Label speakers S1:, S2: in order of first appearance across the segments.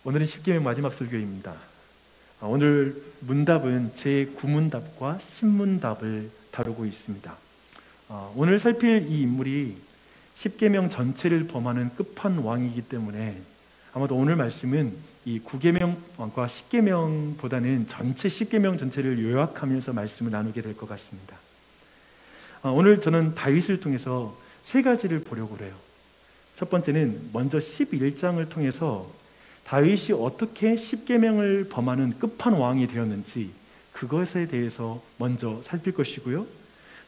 S1: 오늘은 십계명 마지막 설교입니다. 오늘 문답은 제9문답과 10문답을 다루고 있습니다. 오늘 살필 이 인물이 십계명 전체를 범하는 끝판왕이기 때문에 아마도 오늘 말씀은 이 9계명과 10계명보다는 전체 10계명 전체를 요약하면서 말씀을 나누게 될 것 같습니다. 오늘 저는 다윗을 통해서 세 가지를 보려고 해요. 첫 번째는 먼저 11장을 통해서 다윗이 어떻게 십계명을 범하는 끝판왕이 되었는지 그것에 대해서 먼저 살필 것이고요.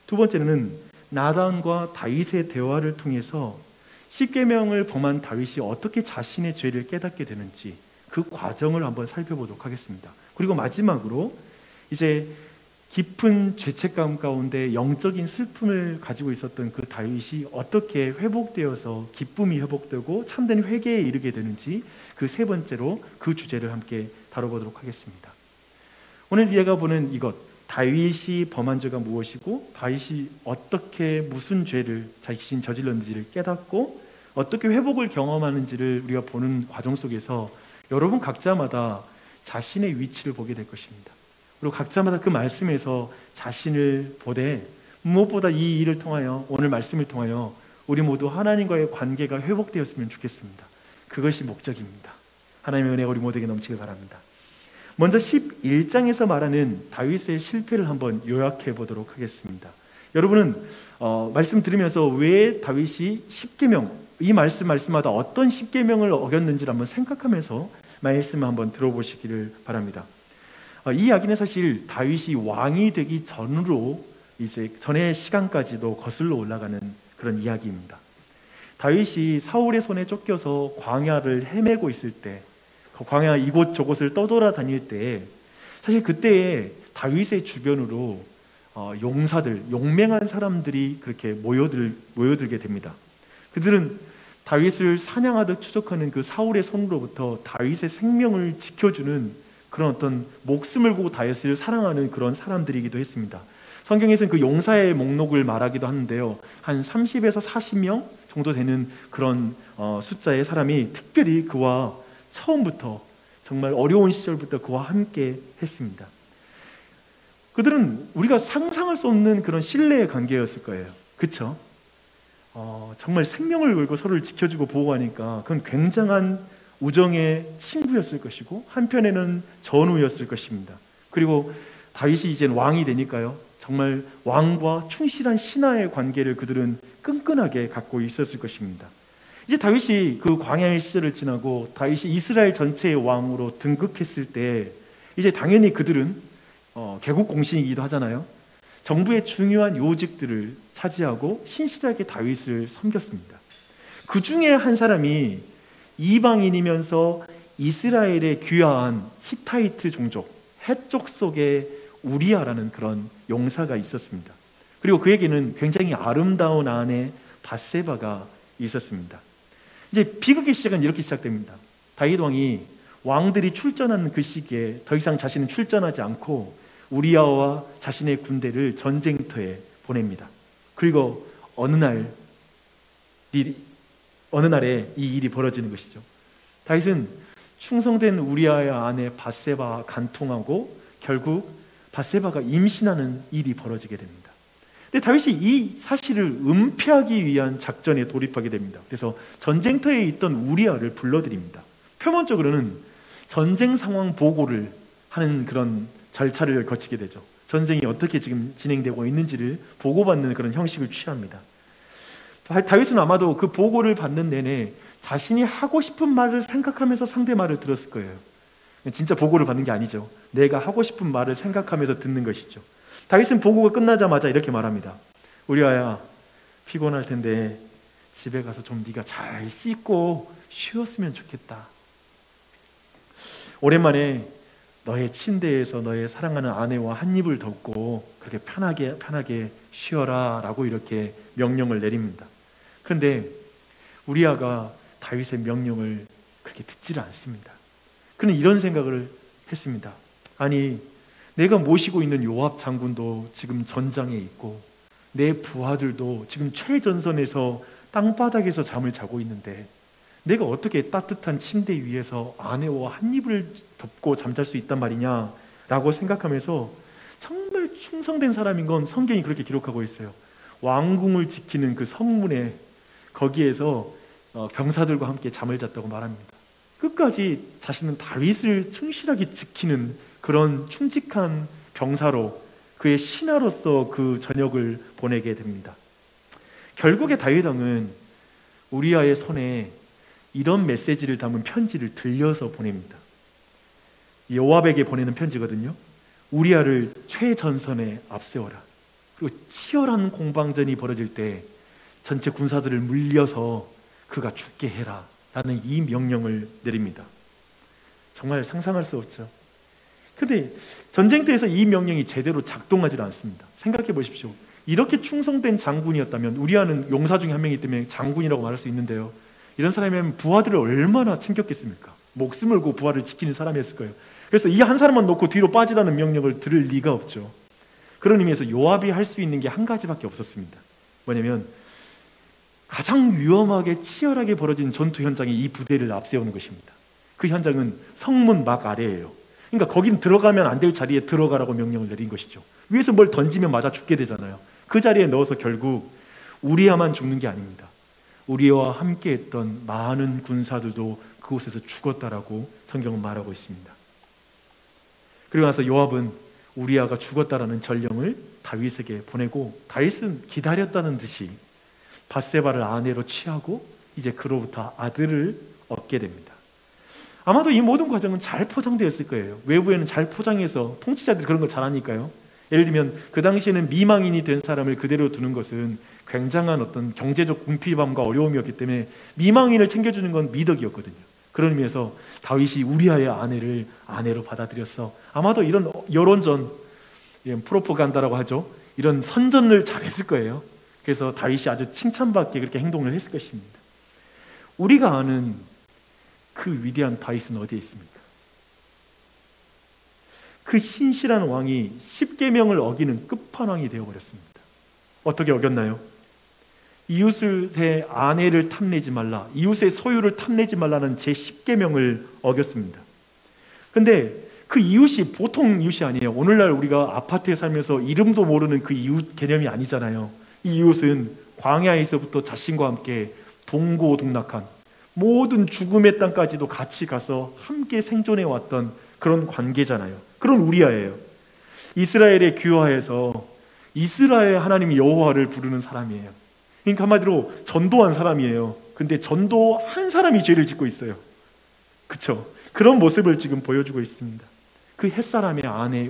S1: 두 번째는 나단과 다윗의 대화를 통해서 십계명을 범한 다윗이 어떻게 자신의 죄를 깨닫게 되는지 그 과정을 한번 살펴보도록 하겠습니다. 그리고 마지막으로 이제 깊은 죄책감 가운데 영적인 슬픔을 가지고 있었던 그 다윗이 어떻게 회복되어서 기쁨이 회복되고 참된 회개에 이르게 되는지 그 세 번째로 그 주제를 함께 다뤄보도록 하겠습니다. 오늘 우리가 보는 이것, 다윗이 범한 죄가 무엇이고 다윗이 어떻게 무슨 죄를 자신이 저질렀는지를 깨닫고 어떻게 회복을 경험하는지를 우리가 보는 과정 속에서 여러분 각자마다 자신의 위치를 보게 될 것입니다. 그리고 각자마다 그 말씀에서 자신을 보되 무엇보다 이 일을 통하여 오늘 말씀을 통하여 우리 모두 하나님과의 관계가 회복되었으면 좋겠습니다. 그것이 목적입니다. 하나님의 은혜가 우리 모두에게 넘치길 바랍니다. 먼저 11장에서 말하는 다윗의 실패를 한번 요약해 보도록 하겠습니다. 여러분은 말씀 들으면서 왜 다윗이 십계명, 이 말씀마다 어떤 십계명을 어겼는지를 한번 생각하면서 말씀을 한번 들어보시기를 바랍니다. 이 이야기는 사실 다윗이 왕이 되기 전으로 이제 전의 시간까지도 거슬러 올라가는 그런 이야기입니다. 다윗이 사울의 손에 쫓겨서 광야를 헤매고 있을 때, 광야 이곳저곳을 떠돌아다닐 때, 사실 그때에 다윗의 주변으로 용사들, 용맹한 사람들이 그렇게 모여들게 됩니다. 그들은 다윗을 사냥하듯 추적하는 그 사울의 손으로부터 다윗의 생명을 지켜주는 그런 어떤 목숨을 걸고 다윗을 사랑하는 그런 사람들이기도 했습니다. 성경에서는 그 용사의 목록을 말하기도 하는데요, 한 30에서 40명 정도 되는 그런 숫자의 사람이 특별히 그와 처음부터 정말 어려운 시절부터 그와 함께 했습니다. 그들은 우리가 상상할 수 없는 그런 신뢰의 관계였을 거예요. 그렇죠? 정말 생명을 걸고 서로를 지켜주고 보호하니까 그건 굉장한 우정의 친구였을 것이고 한편에는 전우였을 것입니다. 그리고 다윗이 이젠 왕이 되니까요, 정말 왕과 충실한 신하의 관계를 그들은 끈끈하게 갖고 있었을 것입니다. 이제 다윗이 그 광야의 시절을 지나고 다윗이 이스라엘 전체의 왕으로 등극했을 때 이제 당연히 그들은 개국 공신이기도 하잖아요. 정부의 중요한 요직들을 차지하고 신실하게 다윗을 섬겼습니다. 그 중에 한 사람이 이방인이면서 이스라엘의 귀화한 히타이트 종족, 헷족 속의 우리아라는 그런 용사가 있었습니다. 그리고 그에게는 굉장히 아름다운 아내 밧세바가 있었습니다. 이제 비극의 시작은 이렇게 시작됩니다. 다윗 왕이 왕들이 출전하는 그 시기에 더 이상 자신은 출전하지 않고 우리아와 자신의 군대를 전쟁터에 보냅니다. 그리고 어느 날에 이 일이 벌어지는 것이죠. 다윗은 충성된 우리아의 아내 밧세바와 간통하고 결국 밧세바가 임신하는 일이 벌어지게 됩니다. 근데 다윗이 이 사실을 은폐하기 위한 작전에 돌입하게 됩니다. 그래서 전쟁터에 있던 우리아를 불러들입니다. 표면적으로는 전쟁 상황 보고를 하는 그런 절차를 거치게 되죠. 전쟁이 어떻게 지금 진행되고 있는지를 보고받는 그런 형식을 취합니다. 다윗은 아마도 그 보고를 받는 내내 자신이 하고 싶은 말을 생각하면서 상대 말을 들었을 거예요. 진짜 보고를 받는 게 아니죠. 내가 하고 싶은 말을 생각하면서 듣는 것이죠. 다윗은 보고가 끝나자마자 이렇게 말합니다. 우리아야, 피곤할 텐데 집에 가서 좀 네가 잘 씻고 쉬었으면 좋겠다. 오랜만에 너의 침대에서 너의 사랑하는 아내와 한 입을 덮고 그렇게 편하게 쉬어라 라고 이렇게 명령을 내립니다. 그런데 우리아가 다윗의 명령을 그렇게 듣지를 않습니다. 그는 이런 생각을 했습니다. 아니, 내가 모시고 있는 요압 장군도 지금 전장에 있고 내 부하들도 지금 최전선에서 땅바닥에서 잠을 자고 있는데 내가 어떻게 따뜻한 침대 위에서 아내와 한 이불을 덮고 잠잘 수 있단 말이냐 라고 생각하면서 정말 충성된 사람인 건 성경이 그렇게 기록하고 있어요. 왕궁을 지키는 그 성문에 거기에서 병사들과 함께 잠을 잤다고 말합니다. 끝까지 자신은 다윗을 충실하게 지키는 그런 충직한 병사로, 그의 신하로서 그 저녁을 보내게 됩니다. 결국에 다윗 왕은 우리아의 손에 이런 메시지를 담은 편지를 들려서 보냅니다. 요압에게 보내는 편지거든요. 우리아를 최전선에 앞세워라. 그리고 치열한 공방전이 벌어질 때 전체 군사들을 물려서 그가 죽게 해라 라는 이 명령을 내립니다. 정말 상상할 수 없죠. 그런데 전쟁터에서 이 명령이 제대로 작동하지 않습니다. 생각해 보십시오. 이렇게 충성된 장군이었다면, 우리아는 용사 중에 한 명이기 때문에 장군이라고 말할 수 있는데요, 이런 사람이면 부하들을 얼마나 챙겼겠습니까? 목숨을 걸고 부하를 지키는 사람이었을 거예요. 그래서 이 한 사람만 놓고 뒤로 빠지라는 명령을 들을 리가 없죠. 그런 의미에서 요압이 할 수 있는 게 한 가지밖에 없었습니다. 뭐냐면 가장 위험하게 치열하게 벌어진 전투 현장에 이 부대를 앞세우는 것입니다. 그 현장은 성문 막 아래예요. 그러니까 거긴 들어가면 안 될 자리에 들어가라고 명령을 내린 것이죠. 위에서 뭘 던지면 맞아 죽게 되잖아요. 그 자리에 넣어서 결국 우리아만 죽는 게 아닙니다. 우리와 함께 했던 많은 군사들도 그곳에서 죽었다라고 성경은 말하고 있습니다. 그리고 나서 요압은 우리아가 죽었다라는 전령을 다윗에게 보내고, 다윗은 기다렸다는 듯이 밧세바를 아내로 취하고 이제 그로부터 아들을 얻게 됩니다. 아마도 이 모든 과정은 잘 포장되었을 거예요. 외부에는 잘 포장해서, 통치자들이 그런 걸 잘하니까요. 예를 들면 그 당시에는 미망인이 된 사람을 그대로 두는 것은 굉장한 어떤 경제적 궁핍함과 어려움이었기 때문에 미망인을 챙겨주는 건 미덕이었거든요. 그런 의미에서 다윗이 우리아의 아내를 아내로 받아들였어. 아마도 이런 여론전, 프로파간다라고 하죠, 이런 선전을 잘했을 거예요. 그래서 다윗이 아주 칭찬받게 그렇게 행동을 했을 것입니다. 우리가 아는 그 위대한 다윗은 어디에 있습니까? 그 신실한 왕이 십계명을 어기는 끝판왕이 되어버렸습니다. 어떻게 어겼나요? 이웃의 아내를 탐내지 말라, 이웃의 소유를 탐내지 말라는 제10계명을 어겼습니다. 근데 그 이웃이 보통 이웃이 아니에요. 오늘날 우리가 아파트에 살면서 이름도 모르는 그 이웃 개념이 아니잖아요. 이 이웃은 광야에서부터 자신과 함께 동고동락한, 모든 죽음의 땅까지도 같이 가서 함께 생존해 왔던 그런 관계잖아요. 그런 우리아예요. 이스라엘의 귀화에서 이스라엘 하나님 여호와를 부르는 사람이에요. 그러니까 한마디로 전도한 사람이에요. 근데 전도한 사람이 죄를 짓고 있어요. 그렇죠? 그런 모습을 지금 보여주고 있습니다. 그 햇사람의 아내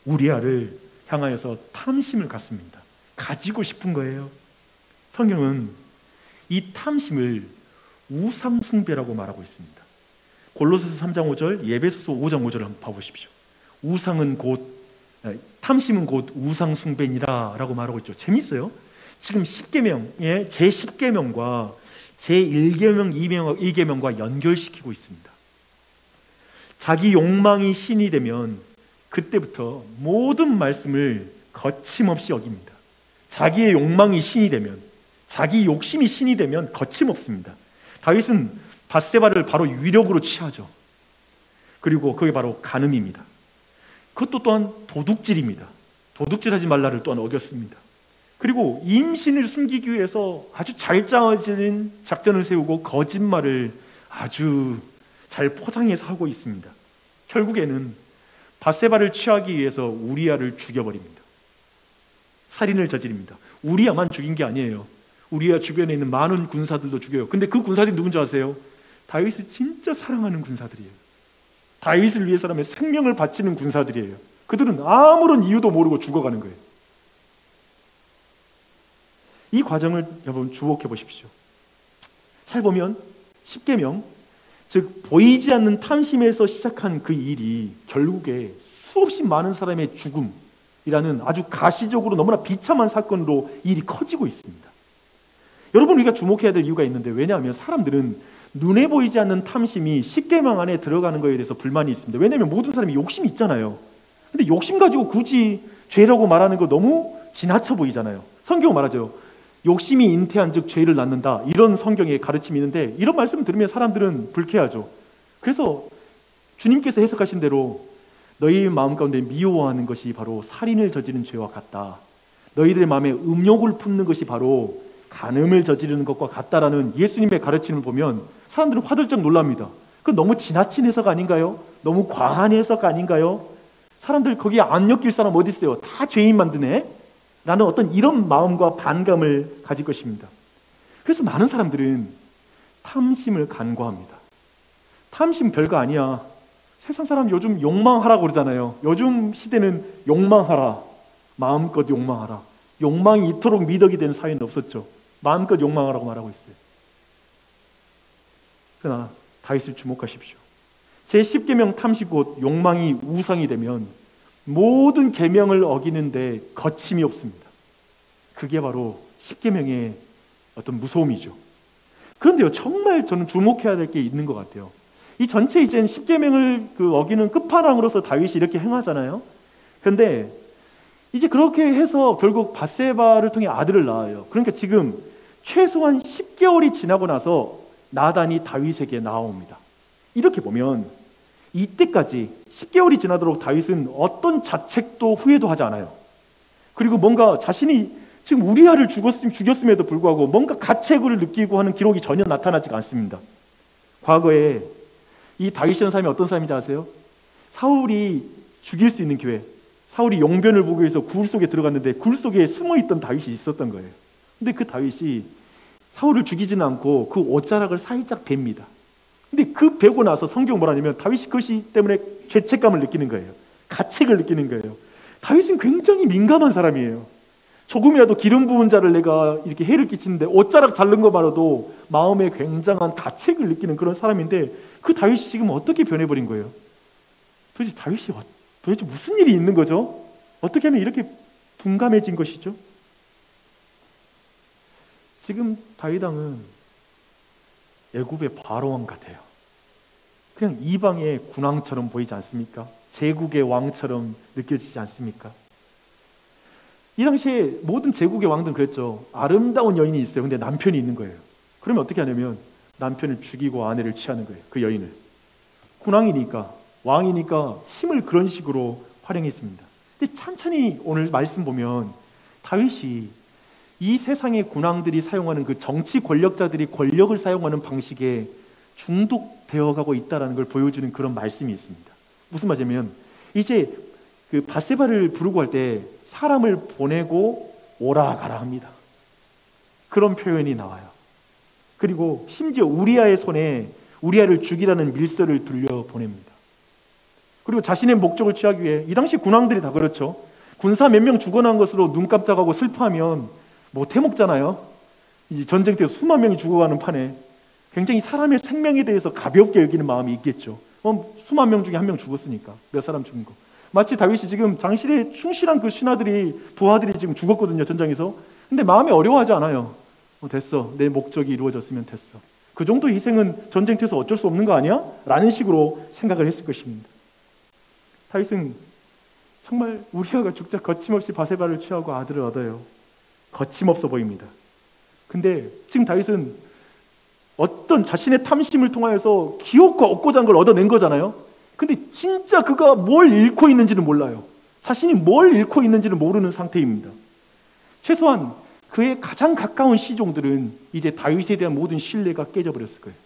S1: 우리아를 향하여서 탐심을 갖습니다. 가지고 싶은 거예요. 성경은 이 탐심을 우상숭배라고 말하고 있습니다. 골로새서 3장 5절, 에베소서 5장 5절을 한번 봐보십시오. 탐심은 곧 우상숭배니라 라고 말하고 있죠. 재밌어요. 지금 10계명의 제10계명과 제1계명, 2계명과 연결시키고 있습니다. 자기 욕망이 신이 되면 그때부터 모든 말씀을 거침없이 어깁니다. 자기의 욕망이 신이 되면, 자기 욕심이 신이 되면 거침없습니다. 다윗은 밧세바를 바로 위력으로 취하죠. 그리고 그게 바로 간음입니다. 그것도 또한 도둑질입니다. 도둑질하지 말라를 또한 어겼습니다. 그리고 임신을 숨기기 위해서 아주 잘 짜진 작전을 세우고 거짓말을 아주 잘 포장해서 하고 있습니다. 결국에는 밧세바를 취하기 위해서 우리아를 죽여버립니다. 살인을 저지릅니다. 우리아만 죽인 게 아니에요. 우리아 주변에 있는 많은 군사들도 죽여요. 근데 그 군사들이 누군지 아세요? 다윗을 진짜 사랑하는 군사들이에요. 다윗을 위해 사람의 생명을 바치는 군사들이에요. 그들은 아무런 이유도 모르고 죽어가는 거예요. 이 과정을 여러분 주목해 보십시오. 잘 보면 10계명, 즉 보이지 않는 탐심에서 시작한 그 일이 결국에 수없이 많은 사람의 죽음이라는 아주 가시적으로 너무나 비참한 사건으로 일이 커지고 있습니다. 여러분, 우리가 주목해야 될 이유가 있는데, 왜냐하면 사람들은 눈에 보이지 않는 탐심이 10계명 안에 들어가는 것에 대해서 불만이 있습니다. 왜냐하면 모든 사람이 욕심이 있잖아요. 근데 욕심 가지고 굳이 죄라고 말하는 거 너무 지나쳐 보이잖아요. 성경 말하죠. 욕심이 잉태한 즉 죄를 낳는다. 이런 성경의 가르침이 있는데 이런 말씀을 들으면 사람들은 불쾌하죠. 그래서 주님께서 해석하신 대로 너희 마음 가운데 미워하는 것이 바로 살인을 저지른 죄와 같다. 너희들의 마음에 음욕을 품는 것이 바로 간음을 저지르는 것과 같다라는 예수님의 가르침을 보면 사람들은 화들짝 놀랍니다. 그건 너무 지나친 해석 아닌가요? 너무 과한 해석 아닌가요? 사람들 거기에 안 엮일 사람 어디 있어요? 다 죄인 만드네? 라는 어떤 이런 마음과 반감을 가질 것입니다. 그래서 많은 사람들은 탐심을 간과합니다. 탐심 별거 아니야. 세상 사람 요즘 욕망하라고 그러잖아요. 요즘 시대는 욕망하라. 마음껏 욕망하라. 욕망이 이토록 미덕이 되는 사회는 없었죠. 마음껏 욕망하라고 말하고 있어요. 그러나 다윗을 주목하십시오. 제10계명 탐시 곧 욕망이 우상이 되면 모든 계명을 어기는데 거침이 없습니다. 그게 바로 10계명의 어떤 무서움이죠. 그런데요, 정말 저는 주목해야 될 게 있는 것 같아요. 이 전체 이젠 10계명을 어기는 끝판왕으로서 다윗이 이렇게 행하잖아요. 그런데 이제 그렇게 해서 결국 밧세바를 통해 아들을 낳아요. 그러니까 지금 최소한 10개월이 지나고 나서 나단이 다윗에게 나옵니다. 이렇게 보면 이때까지 10개월이 지나도록 다윗은 어떤 자책도 후회도 하지 않아요. 그리고 뭔가 자신이 지금 우리아를 죽였음에도 불구하고 뭔가 가책을 느끼고 하는 기록이 전혀 나타나지 않습니다. 과거에 이 다윗이라는 사람이 어떤 사람인지 아세요? 사울이 죽일 수 있는 기회, 사울이 용변을 보기 위해서 굴 속에 들어갔는데 굴 속에 숨어있던 다윗이 있었던 거예요. 근데 그 다윗이 사울을 죽이지는 않고 그 옷자락을 살짝 뱁니다. 근데 그 베고 나서 성경 뭐라냐면 다윗이 그것이 때문에 죄책감을 느끼는 거예요. 가책을 느끼는 거예요. 다윗은 굉장히 민감한 사람이에요. 조금이라도 기름 부은 자를 내가 이렇게 해를 끼치는데 옷자락 자른 것만으로도 마음에 굉장한 가책을 느끼는 그런 사람인데 그 다윗이 지금 어떻게 변해버린 거예요? 도대체 다윗이 도대체 무슨 일이 있는 거죠? 어떻게 하면 이렇게 둔감해진 것이죠? 지금 다윗 왕은 애굽의 바로왕 같아요. 그냥 이방의 군왕처럼 보이지 않습니까? 제국의 왕처럼 느껴지지 않습니까? 이 당시에 모든 제국의 왕들은 그랬죠. 아름다운 여인이 있어요. 근데 남편이 있는 거예요. 그러면 어떻게 하냐면 남편을 죽이고 아내를 취하는 거예요. 그 여인을. 군왕이니까, 왕이니까 힘을 그런 식으로 활용했습니다. 근데 천천히 오늘 말씀 보면 다윗이 이 세상의 군왕들이 사용하는 그 정치 권력자들이 권력을 사용하는 방식에 중독되어 가고 있다는 걸 보여주는 그런 말씀이 있습니다. 무슨 말이냐면 이제 그 밧세바를 부르고 할 때 사람을 보내고 오라 가라 합니다. 그런 표현이 나와요. 그리고 심지어 우리아의 손에 우리아를 죽이라는 밀서를 들려 보냅니다. 그리고 자신의 목적을 취하기 위해 이 당시 군왕들이 다 그렇죠. 군사 몇 명 죽어난 것으로 눈 깜짝하고 슬퍼하면 못 해먹잖아요. 이제 전쟁 때 수만 명이 죽어가는 판에 굉장히 사람의 생명에 대해서 가볍게 여기는 마음이 있겠죠. 수만 명 중에 한 명 죽었으니까 몇 사람 죽은 거. 마치 다윗이 지금 장실에 충실한 그 신하들이 부하들이 지금 죽었거든요. 전장에서. 근데 마음이 어려워하지 않아요. 됐어. 내 목적이 이루어졌으면 됐어. 그 정도 희생은 전쟁터에서 어쩔 수 없는 거 아니야? 라는 식으로 생각을 했을 것입니다. 다윗은 정말 우리아가 죽자 거침없이 밧세바를 취하고 아들을 얻어요. 거침없어 보입니다. 근데 지금 다윗은 어떤 자신의 탐심을 통하여서 기업과 얻고자 한 걸 얻어낸 거잖아요. 근데 진짜 그가 뭘 잃고 있는지는 몰라요. 자신이 뭘 잃고 있는지는 모르는 상태입니다. 최소한 그의 가장 가까운 시종들은 이제 다윗에 대한 모든 신뢰가 깨져버렸을 거예요.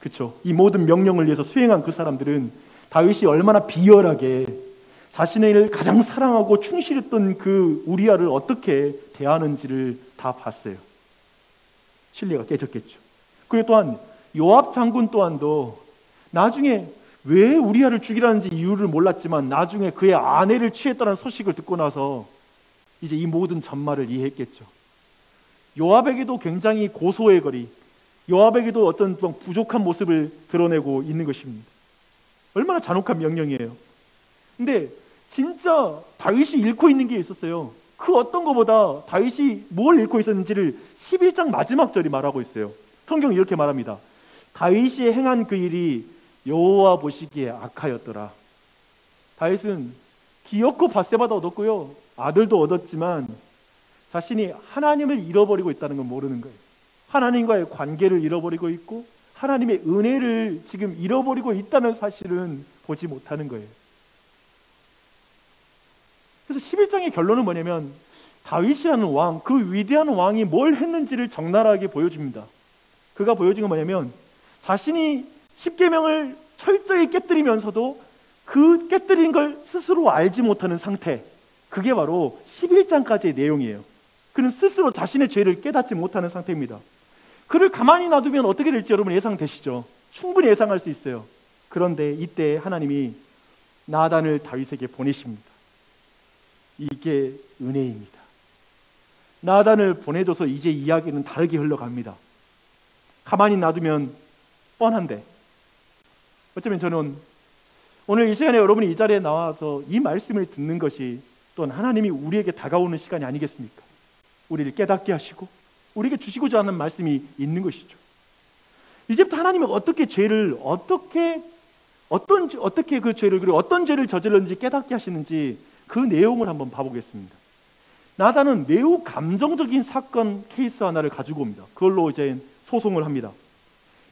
S1: 그렇죠? 이 모든 명령을 위해서 수행한 그 사람들은 다윗이 얼마나 비열하게 자신을 가장 사랑하고 충실했던 그 우리아를 어떻게 대하는지를 다 봤어요. 신뢰가 깨졌겠죠. 그리고 또한 요압 장군 또한도 나중에 왜 우리아를 죽이라는지 이유를 몰랐지만 나중에 그의 아내를 취했다는 소식을 듣고 나서 이제 이 모든 전말을 이해했겠죠. 요압에게도 굉장히 고소의 거리, 요압에게도 어떤 부족한 모습을 드러내고 있는 것입니다. 얼마나 잔혹한 명령이에요. 근데 진짜 다윗이 잃고 있는 게 있었어요. 그 어떤 것보다 다윗이 뭘 잃고 있었는지를 11장 마지막 절이 말하고 있어요. 성경이 이렇게 말합니다. 다윗이 행한 그 일이 여호와 보시기에 악하였더라. 다윗은 기어코 밧세바도 얻었고요, 아들도 얻었지만 자신이 하나님을 잃어버리고 있다는 걸 모르는 거예요. 하나님과의 관계를 잃어버리고 있고 하나님의 은혜를 지금 잃어버리고 있다는 사실은 보지 못하는 거예요. 그래서 11장의 결론은 뭐냐면 다윗이라는 왕, 그 위대한 왕이 뭘 했는지를 적나라하게 보여줍니다. 그가 보여준 건 뭐냐면 자신이 십계명을 철저히 깨뜨리면서도 그 깨뜨린 걸 스스로 알지 못하는 상태, 그게 바로 11장까지의 내용이에요. 그는 스스로 자신의 죄를 깨닫지 못하는 상태입니다. 그를 가만히 놔두면 어떻게 될지 여러분 예상되시죠? 충분히 예상할 수 있어요. 그런데 이때 하나님이 나단을 다윗에게 보내십니다. 이게 은혜입니다. 나단을 보내줘서 이제 이야기는 다르게 흘러갑니다. 가만히 놔두면 뻔한데, 어쩌면 저는 오늘 이 시간에 여러분이 이 자리에 나와서 이 말씀을 듣는 것이 또한 하나님이 우리에게 다가오는 시간이 아니겠습니까? 우리를 깨닫게 하시고 우리에게 주시고자 하는 말씀이 있는 것이죠. 이제부터 하나님은 어떻게 죄를 어떻게 그 죄를, 그리고 어떤 죄를 저질렀는지 깨닫게 하시는지 그 내용을 한번 봐보겠습니다. 나단은 매우 감정적인 사건 케이스 하나를 가지고 옵니다. 그걸로 이제 소송을 합니다.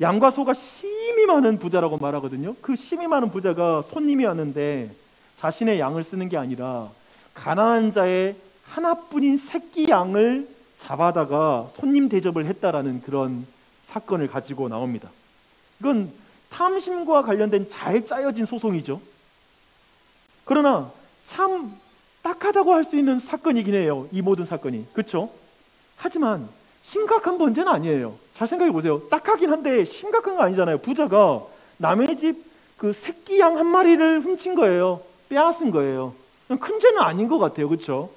S1: 양과 소가 심이 많은 부자라고 말하거든요. 그 심이 많은 부자가 손님이 왔는데 자신의 양을 쓰는 게 아니라 가난한 자의 하나뿐인 새끼 양을 잡아다가 손님 대접을 했다라는 그런 사건을 가지고 나옵니다. 이건 탐심과 관련된 잘 짜여진 소송이죠. 그러나 참 딱하다고 할 수 있는 사건이긴 해요. 이 모든 사건이. 그렇죠? 하지만 심각한 문제는 아니에요. 잘 생각해 보세요. 딱하긴 한데 심각한 거 아니잖아요. 부자가 남의 집 그 새끼 양 한 마리를 훔친 거예요. 빼앗은 거예요. 큰 죄는 아닌 것 같아요. 그렇죠?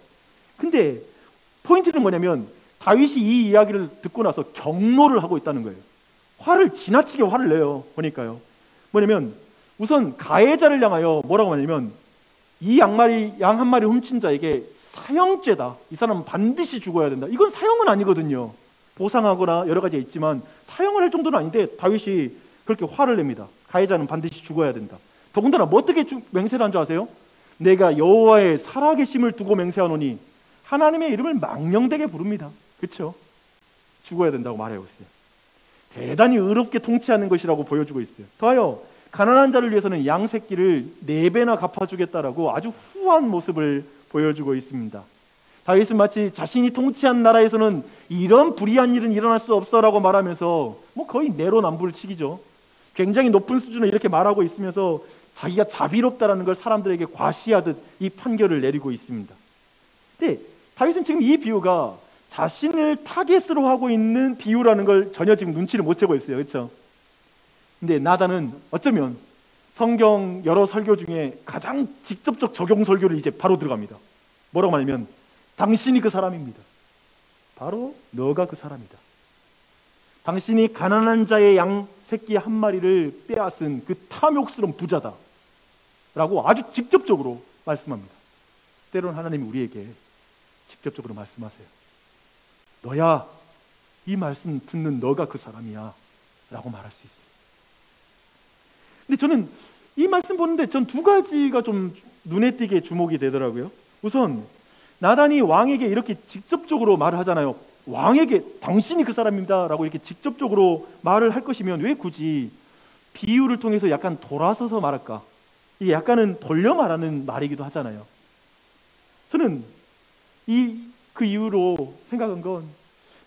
S1: 근데 포인트는 뭐냐면 다윗이 이 이야기를 듣고 나서 경노를 하고 있다는 거예요. 지나치게 화를 내요. 보니까요. 뭐냐면 우선 가해자를 향하여 뭐라고 하냐면 이 양 한 마리 훔친 자에게 사형죄다. 이 사람은 반드시 죽어야 된다. 이건 사형은 아니거든요. 보상하거나 여러 가지가 있지만 사형을 할 정도는 아닌데 다윗이 그렇게 화를 냅니다. 가해자는 반드시 죽어야 된다. 더군다나 뭐 어떻게 맹세를 한 줄 아세요? 내가 여호와의 살아계심을 두고 맹세하노니, 하나님의 이름을 망령되게 부릅니다. 그렇죠? 죽어야 된다고 말하고 있어요. 대단히 의롭게 통치하는 것이라고 보여주고 있어요. 더하여 가난한 자를 위해서는 양 새끼를 4배나 갚아주겠다라고 아주 후한 모습을 보여주고 있습니다. 다윗은 마치 자신이 통치한 나라에서는 이런 불의한 일은 일어날 수 없어라고 말하면서 거의 내로남불을 치기죠. 굉장히 높은 수준으로 이렇게 말하고 있으면서 자기가 자비롭다라는 걸 사람들에게 과시하듯 이 판결을 내리고 있습니다. 근데 다윗은 지금 이 비유가 자신을 타겟으로 하고 있는 비유라는 걸 전혀 지금 눈치를 못 채고 있어요. 그렇죠? 근데 나단은 어쩌면 성경 여러 설교 중에 가장 직접적 적용 설교를 이제 바로 들어갑니다. 뭐라고 말하면 당신이 그 사람입니다. 바로 너가 그 사람이다. 당신이 가난한 자의 양 새끼 한 마리를 빼앗은 그 탐욕스러운 부자다 라고 아주 직접적으로 말씀합니다. 때로는 하나님이 우리에게 직접적으로 말씀하세요. 너야, 이 말씀 듣는 너가 그 사람이야 라고 말할 수 있어요. 근데 저는 이 말씀 보는데 전 2가지가 좀 눈에 띄게 주목이 되더라고요. 우선 나단이 왕에게 이렇게 직접적으로 말을 하잖아요. 왕에게 당신이 그 사람입니다 라고 이렇게 직접적으로 말을 할 것이면 왜 굳이 비유를 통해서 약간 돌아서서 말할까? 이게 약간은 돌려 말하는 말이기도 하잖아요. 저는 그 이유로 생각한 건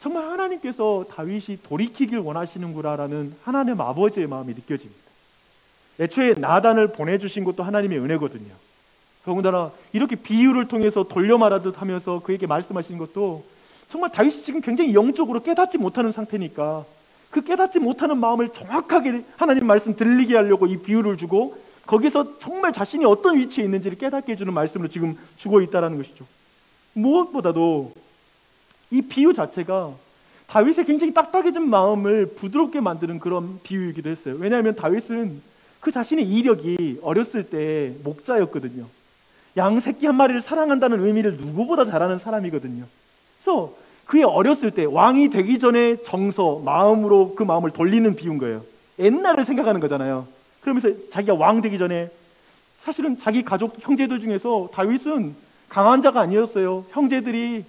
S1: 정말 하나님께서 다윗이 돌이키길 원하시는구나라는 하나님 아버지의 마음이 느껴집니다. 애초에 나단을 보내주신 것도 하나님의 은혜거든요. 더군다나 이렇게 비유를 통해서 돌려 말하듯 하면서 그에게 말씀하시는 것도 정말 다윗이 지금 굉장히 영적으로 깨닫지 못하는 상태니까 그 깨닫지 못하는 마음을 정확하게 하나님 말씀 들리게 하려고 이 비유를 주고 거기서 정말 자신이 어떤 위치에 있는지를 깨닫게 해주는 말씀을 지금 주고 있다는 것이죠. 무엇보다도 이 비유 자체가 다윗의 굉장히 딱딱해진 마음을 부드럽게 만드는 그런 비유이기도 했어요. 왜냐하면 다윗은 그 자신의 이력이 어렸을 때 목자였거든요. 양 새끼 한 마리를 사랑한다는 의미를 누구보다 잘 아는 사람이거든요. 그래서 그의 어렸을 때 왕이 되기 전에 정서, 마음으로 그 마음을 돌리는 비유인 거예요. 옛날을 생각하는 거잖아요. 그러면서 자기가 왕 되기 전에 사실은 자기 가족 형제들 중에서 다윗은 강한 자가 아니었어요. 형제들이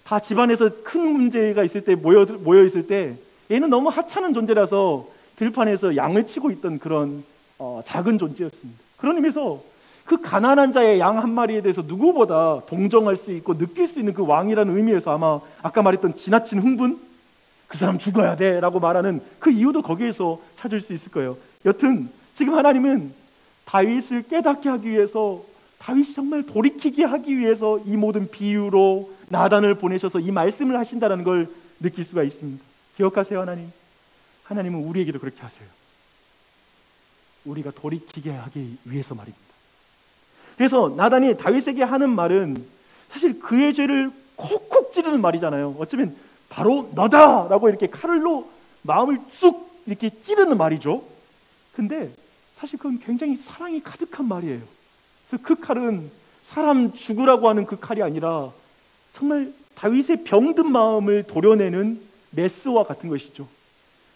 S1: 다 집안에서 큰 문제가 있을 때 모여 있을 때 얘는 너무 하찮은 존재라서 들판에서 양을 치고 있던 그런 작은 존재였습니다. 그런 의미에서 그 가난한 자의 양 한 마리에 대해서 누구보다 동정할 수 있고 느낄 수 있는 그 왕이라는 의미에서 아마 아까 말했던 지나친 흥분, 그 사람 죽어야 돼 라고 말하는 그 이유도 거기에서 찾을 수 있을 거예요. 여튼 지금 하나님은 다윗을 깨닫게 하기 위해서, 다윗이 정말 돌이키게 하기 위해서 이 모든 비유로 나단을 보내셔서 이 말씀을 하신다는 걸 느낄 수가 있습니다. 기억하세요. 하나님은 우리에게도 그렇게 하세요. 우리가 돌이키게 하기 위해서 말입니다. 그래서 나단이 다윗에게 하는 말은 사실 그의 죄를 콕콕 찌르는 말이잖아요. 어쩌면 바로 너다 라고 이렇게 칼로 마음을 쑥 이렇게 찌르는 말이죠. 근데 사실 그건 굉장히 사랑이 가득한 말이에요. 그래서 그 칼은 사람 죽으라고 하는 그 칼이 아니라 정말 다윗의 병든 마음을 도려내는 메스와 같은 것이죠.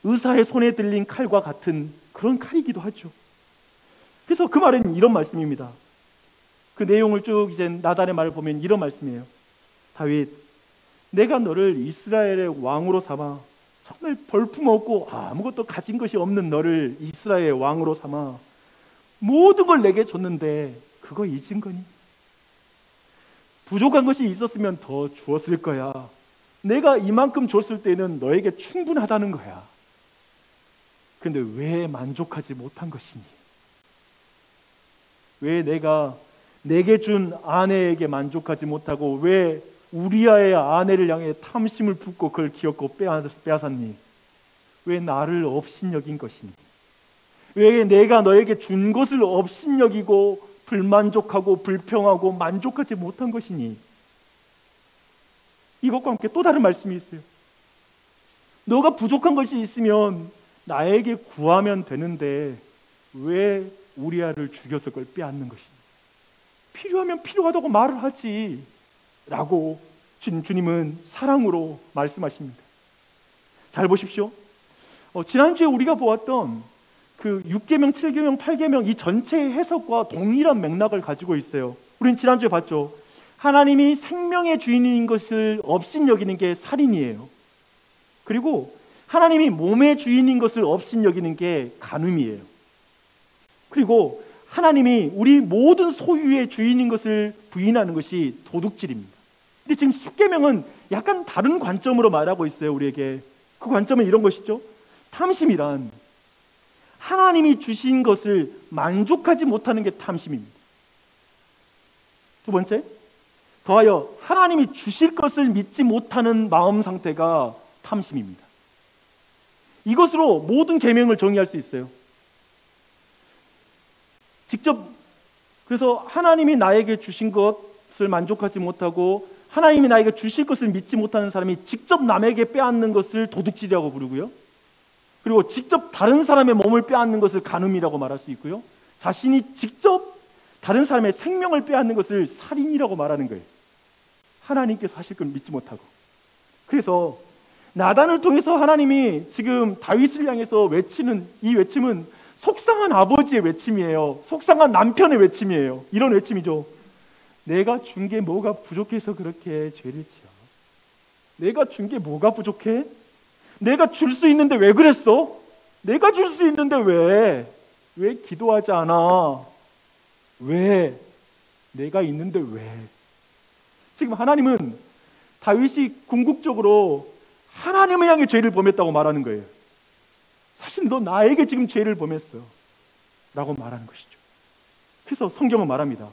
S1: 의사의 손에 들린 칼과 같은 그런 칼이기도 하죠. 그래서 그 말은 이런 말씀입니다. 그 내용을 쭉 이제 나단의 말을 보면 이런 말씀이에요. 다윗, 내가 너를 이스라엘의 왕으로 삼아, 정말 볼품없고 아무것도 가진 것이 없는 너를 이스라엘의 왕으로 삼아 모든 걸 내게 줬는데 그거 잊은 거니? 부족한 것이 있었으면 더 주었을 거야. 내가 이만큼 줬을 때는 너에게 충분하다는 거야. 근데 왜 만족하지 못한 것이니? 왜 내가 내게 준 아내에게 만족하지 못하고 왜 우리아의 아내를 향해 탐심을 품고 그걸 기었고 빼앗았니? 왜 나를 업신여긴 것이니? 왜 내가 너에게 준 것을 업신여기고 불만족하고 불평하고 만족하지 못한 것이니? 이것과 함께 또 다른 말씀이 있어요. 너가 부족한 것이 있으면 나에게 구하면 되는데 왜 우리아를 죽여서 그걸 빼앗는 것이니? 필요하면 필요하다고 말을 하지 라고 주님은 사랑으로 말씀하십니다. 잘 보십시오. 지난주에 우리가 보았던 그 6계명, 7계명, 8계명 이 전체의 해석과 동일한 맥락을 가지고 있어요. 우리는 지난주에 봤죠. 하나님이 생명의 주인인 것을 업신여기는 게 살인이에요. 그리고 하나님이 몸의 주인인 것을 업신여기는 게 간음이에요. 그리고 하나님이 우리 모든 소유의 주인인 것을 부인하는 것이 도둑질입니다. 근데 지금 10계명은 약간 다른 관점으로 말하고 있어요. 우리에게 그 관점은 이런 것이죠. 탐심이란 하나님이 주신 것을 만족하지 못하는 게 탐심입니다. 두 번째, 더하여 하나님이 주실 것을 믿지 못하는 마음 상태가 탐심입니다. 이것으로 모든 계명을 정의할 수 있어요. 직접 그래서 하나님이 나에게 주신 것을 만족하지 못하고 하나님이 나에게 주실 것을 믿지 못하는 사람이 직접 남에게 빼앗는 것을 도둑질이라고 부르고요. 그리고 직접 다른 사람의 몸을 빼앗는 것을 간음이라고 말할 수 있고요. 자신이 직접 다른 사람의 생명을 빼앗는 것을 살인이라고 말하는 거예요. 하나님께서 하실 걸 믿지 못하고. 그래서 나단을 통해서 하나님이 지금 다윗을 향해서 외치는 이 외침은 속상한 아버지의 외침이에요. 속상한 남편의 외침이에요. 이런 외침이죠. 내가 준 게 뭐가 부족해서 그렇게 죄를 지어? 내가 준 게 뭐가 부족해? 내가 줄 수 있는데 왜 그랬어? 내가 줄 수 있는데 왜 기도하지 않아? 왜? 내가 있는데 왜? 지금 하나님은 다윗이 궁극적으로 하나님을 향해 죄를 범했다고 말하는 거예요. 사실 너 나에게 지금 죄를 범했어 라고 말하는 것이죠. 그래서 성경은 말합니다.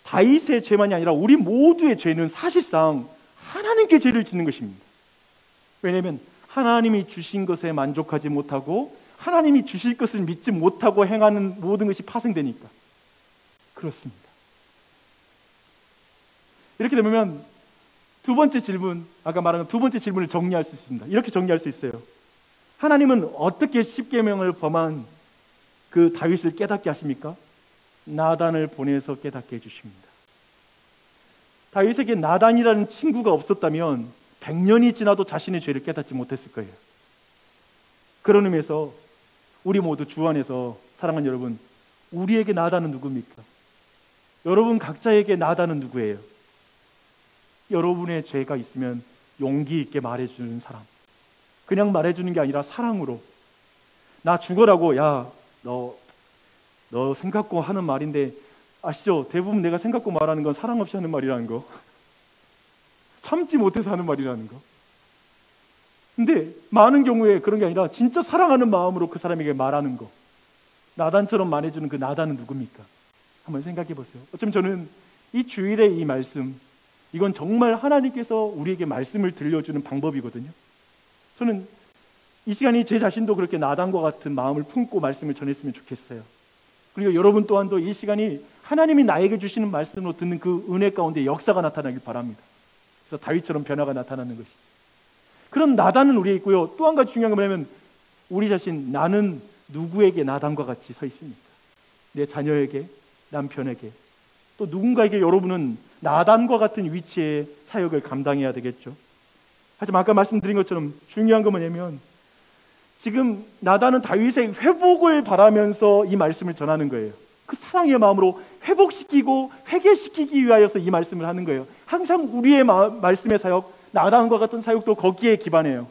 S1: 다윗의 죄만이 아니라 우리 모두의 죄는 사실상 하나님께 죄를 짓는 것입니다. 왜냐하면 하나님이 주신 것에 만족하지 못하고 하나님이 주실 것을 믿지 못하고 행하는 모든 것이 파생되니까 그렇습니다. 이렇게 되면 두 번째 질문, 아까 말한 두 번째 질문을 정리할 수 있습니다. 이렇게 정리할 수 있어요. 하나님은 어떻게 10계명을 범한 그 다윗을 깨닫게 하십니까? 나단을 보내서 깨닫게 해주십니다. 다윗에게 나단이라는 친구가 없었다면 100년이 지나도 자신의 죄를 깨닫지 못했을 거예요. 그런 의미에서 우리 모두 주 안에서 사랑하는 여러분, 우리에게 나단은 누굽니까? 여러분 각자에게 나단은 누구예요? 여러분의 죄가 있으면 용기 있게 말해주는 사람, 그냥 말해주는 게 아니라 사랑으로, 나 죽어라고, 야, 너 생각고 하는 말인데 아시죠? 대부분 내가 생각고 말하는 건 사랑 없이 하는 말이라는 거, 참지 못해서 하는 말이라는 거. 근데 많은 경우에 그런 게 아니라 진짜 사랑하는 마음으로 그 사람에게 말하는 거. 나단처럼 말해주는 그 나단은 누굽니까? 한번 생각해 보세요. 어쩌면 저는 이 주일의 이 말씀, 이건 정말 하나님께서 우리에게 말씀을 들려주는 방법이거든요. 저는 이 시간이 제 자신도 그렇게 나단과 같은 마음을 품고 말씀을 전했으면 좋겠어요. 그리고 여러분 또한도 이 시간이 하나님이 나에게 주시는 말씀으로 듣는 그 은혜 가운데 역사가 나타나길 바랍니다. 그래서 다윗처럼 변화가 나타나는 것이죠. 그런 나단은 우리에 있고요. 또 한 가지 중요한 건 뭐냐면 우리 자신, 나는 누구에게 나단과 같이 서 있습니까? 내 자녀에게, 남편에게, 또 누군가에게 여러분은 나단과 같은 위치의 사역을 감당해야 되겠죠. 하지만 아까 말씀드린 것처럼 중요한 건 뭐냐면 지금 나단은 다윗의 회복을 바라면서 이 말씀을 전하는 거예요. 그 사랑의 마음으로 회복시키고 회개시키기 위하여서 이 말씀을 하는 거예요. 항상 우리의 말씀의 사역, 나단과 같은 사역도 거기에 기반해요.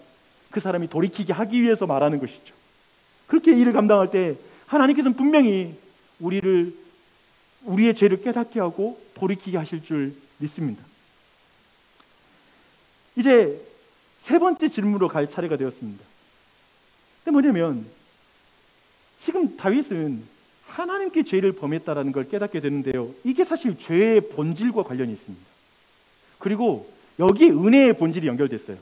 S1: 그 사람이 돌이키게 하기 위해서 말하는 것이죠. 그렇게 일을 감당할 때 하나님께서는 분명히 우리의 죄를 깨닫게 하고 돌이키게 하실 줄 믿습니다. 이제 세 번째 질문으로 갈 차례가 되었습니다. 근데 뭐냐면 지금 다윗은 하나님께 죄를 범했다라는 걸 깨닫게 되는데요, 이게 사실 죄의 본질과 관련이 있습니다. 그리고 여기에 은혜의 본질이 연결됐어요.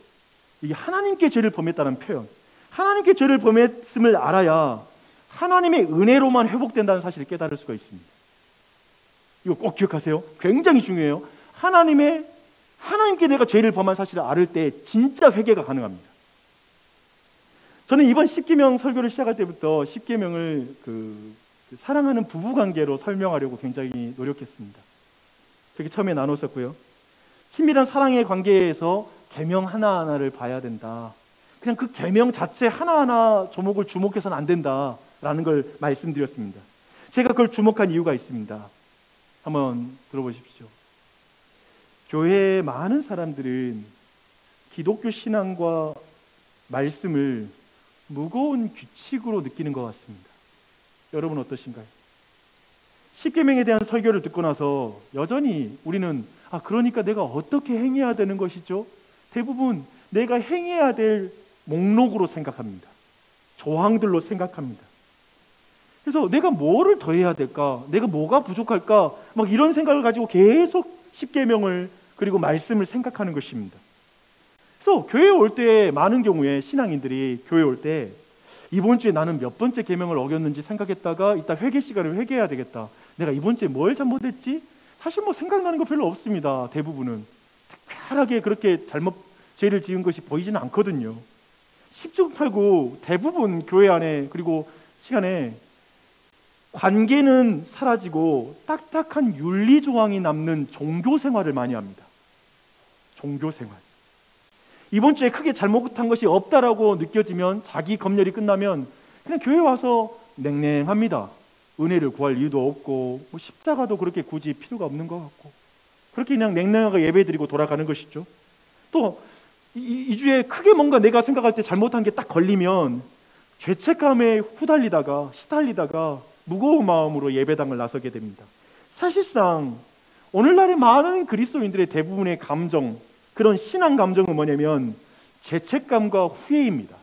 S1: 이게 하나님께 죄를 범했다는 표현, 하나님께 죄를 범했음을 알아야 하나님의 은혜로만 회복된다는 사실을 깨달을 수가 있습니다. 이거 꼭 기억하세요. 굉장히 중요해요. 하나님께 내가 죄를 범한 사실을 알을 때 진짜 회개가 가능합니다. 저는 이번 십계명 설교를 시작할 때부터 십계명을 사랑하는 부부관계로 설명하려고 굉장히 노력했습니다. 그렇게 처음에 나눴었고요. 친밀한 사랑의 관계에서 계명 하나하나를 봐야 된다. 그냥 그 계명 자체 하나하나 조목을 주목해서는 안 된다라는 걸 말씀드렸습니다. 제가 그걸 주목한 이유가 있습니다. 한번 들어보십시오. 교회의 많은 사람들은 기독교 신앙과 말씀을 무거운 규칙으로 느끼는 것 같습니다. 여러분 어떠신가요? 십계명에 대한 설교를 듣고 나서 여전히 우리는 그러니까 내가 어떻게 행해야 되는 것이죠? 대부분 내가 행해야 될 목록으로 생각합니다. 조항들로 생각합니다. 그래서 내가 뭐를 더 해야 될까? 내가 뭐가 부족할까? 막 이런 생각을 가지고 계속 십계명을 그리고 말씀을 생각하는 것입니다. 그래서 교회에 올 때 많은 경우에 신앙인들이 교회에 올 때 이번 주에 나는 몇 번째 계명을 어겼는지 생각했다가 이따 회개 시간에 회개해야 되겠다. 내가 이번 주에 뭘 잘못했지? 사실 생각나는 거 별로 없습니다. 대부분은 특별하게 그렇게 죄를 지은 것이 보이지는 않거든요. 10중 8구 대부분 교회 안에 그리고 시간에 관계는 사라지고 딱딱한 윤리 조항이 남는 종교 생활을 많이 합니다. 종교 생활. 이번 주에 크게 잘못한 것이 없다라고 느껴지면, 자기 검열이 끝나면 그냥 교회 와서 냉랭합니다. 은혜를 구할 이유도 없고 십자가도 그렇게 굳이 필요가 없는 것 같고 그렇게 그냥 냉랭하게 예배드리고 돌아가는 것이죠. 또 이 주에 크게 뭔가 내가 생각할 때 잘못한 게 딱 걸리면 죄책감에 시달리다가 무거운 마음으로 예배당을 나서게 됩니다. 사실상 오늘날의 많은 그리스도인들의 대부분의 감정, 그런 신앙 감정은 뭐냐면 죄책감과 후회입니다.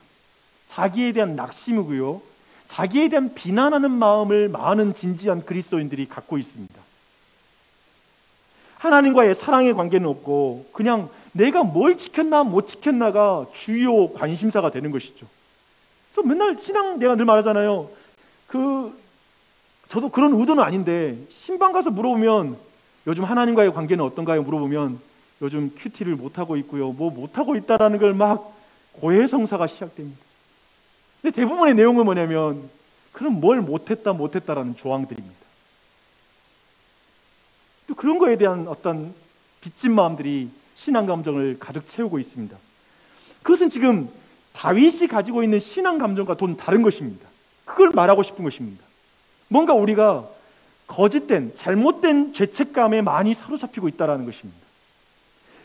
S1: 자기에 대한 낙심이고요, 자기에 대한 비난하는 마음을 많은 진지한 그리스도인들이 갖고 있습니다. 하나님과의 사랑의 관계는 없고 그냥 내가 뭘 지켰나 못 지켰나가 주요 관심사가 되는 것이죠. 그래서 맨날 신앙, 내가 늘 말하잖아요. 저도 그런 의도는 아닌데 신방 가서 물어보면 요즘 하나님과의 관계는 어떤가요? 물어보면 요즘 큐티를 못하고 있고요, 못하고 있다라는 걸 막 고해성사가 시작됩니다. 근데 대부분의 내용은 뭐냐면 그럼 뭘 못했다라는 조항들입니다. 또 그런 거에 대한 어떤 빚진 마음들이 신앙 감정을 가득 채우고 있습니다. 그것은 지금 다윗이 가지고 있는 신앙 감정과 돈 다른 것입니다. 그걸 말하고 싶은 것입니다. 뭔가 우리가 거짓된, 잘못된 죄책감에 많이 사로잡히고 있다는 것입니다.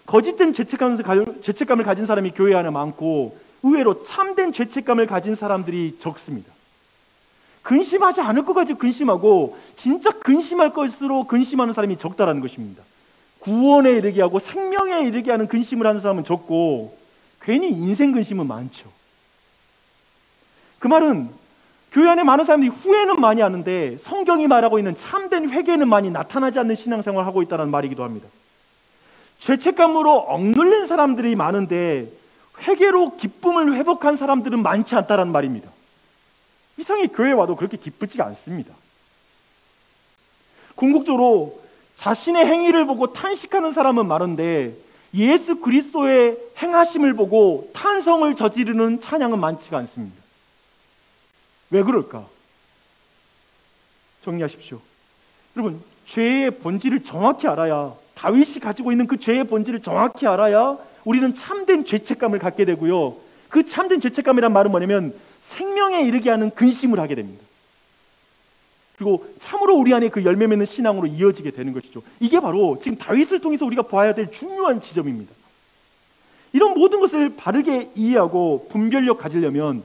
S1: 거짓된 죄책감을 가진 사람이 교회 안에 많고 의외로 참된 죄책감을 가진 사람들이 적습니다. 근심하지 않을 것 가지고 근심하고 진짜 근심할 것으로 근심하는 사람이 적다라는 것입니다. 구원에 이르게 하고 생명에 이르게 하는 근심을 하는 사람은 적고 괜히 인생 근심은 많죠. 그 말은 교회 안에 많은 사람들이 후회는 많이 하는데 성경이 말하고 있는 참된 회개는 많이 나타나지 않는 신앙생활을 하고 있다는 말이기도 합니다. 죄책감으로 억눌린 사람들이 많은데 회개로 기쁨을 회복한 사람들은 많지 않다는 말입니다. 이상하게 교회에 와도 그렇게 기쁘지가 않습니다. 궁극적으로 자신의 행위를 보고 탄식하는 사람은 많은데 예수 그리스도의 행하심을 보고 탄성을 저지르는 찬양은 많지가 않습니다. 왜 그럴까? 정리하십시오. 여러분, 죄의 본질을 정확히 알아야, 다윗이 가지고 있는 그 죄의 본질을 정확히 알아야 우리는 참된 죄책감을 갖게 되고요, 그 참된 죄책감이란 말은 뭐냐면 생명에 이르게 하는 근심을 하게 됩니다. 그리고 참으로 우리 안에 그 열매 맺는 신앙으로 이어지게 되는 것이죠. 이게 바로 지금 다윗을 통해서 우리가 봐야 될 중요한 지점입니다. 이런 모든 것을 바르게 이해하고 분별력 가지려면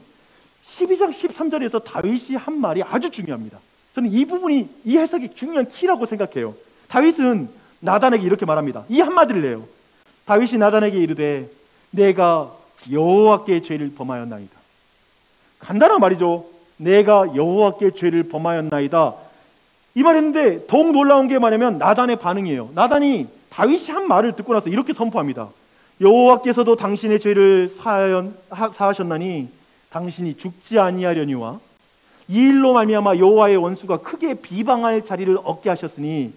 S1: 12장 13절에서 다윗이 한 말이 아주 중요합니다. 저는 이 부분이 이 해석이 중요한 키라고 생각해요. 다윗은 나단에게 이렇게 말합니다. 이 한마디를 해요. 다윗이 나단에게 이르되 내가 여호와께 죄를 범하였나이다. 간단한 말이죠. 내가 여호와께 죄를 범하였나이다. 이 말했는데 더욱 놀라운 게 뭐냐면 나단의 반응이에요. 나단이 다윗이 한 말을 듣고 나서 이렇게 선포합니다. 여호와께서도 당신의 죄를 사하셨나니 당신이 죽지 아니하려니와 이 일로 말미암아 여호와의 원수가 크게 비방할 자리를 얻게 하였으니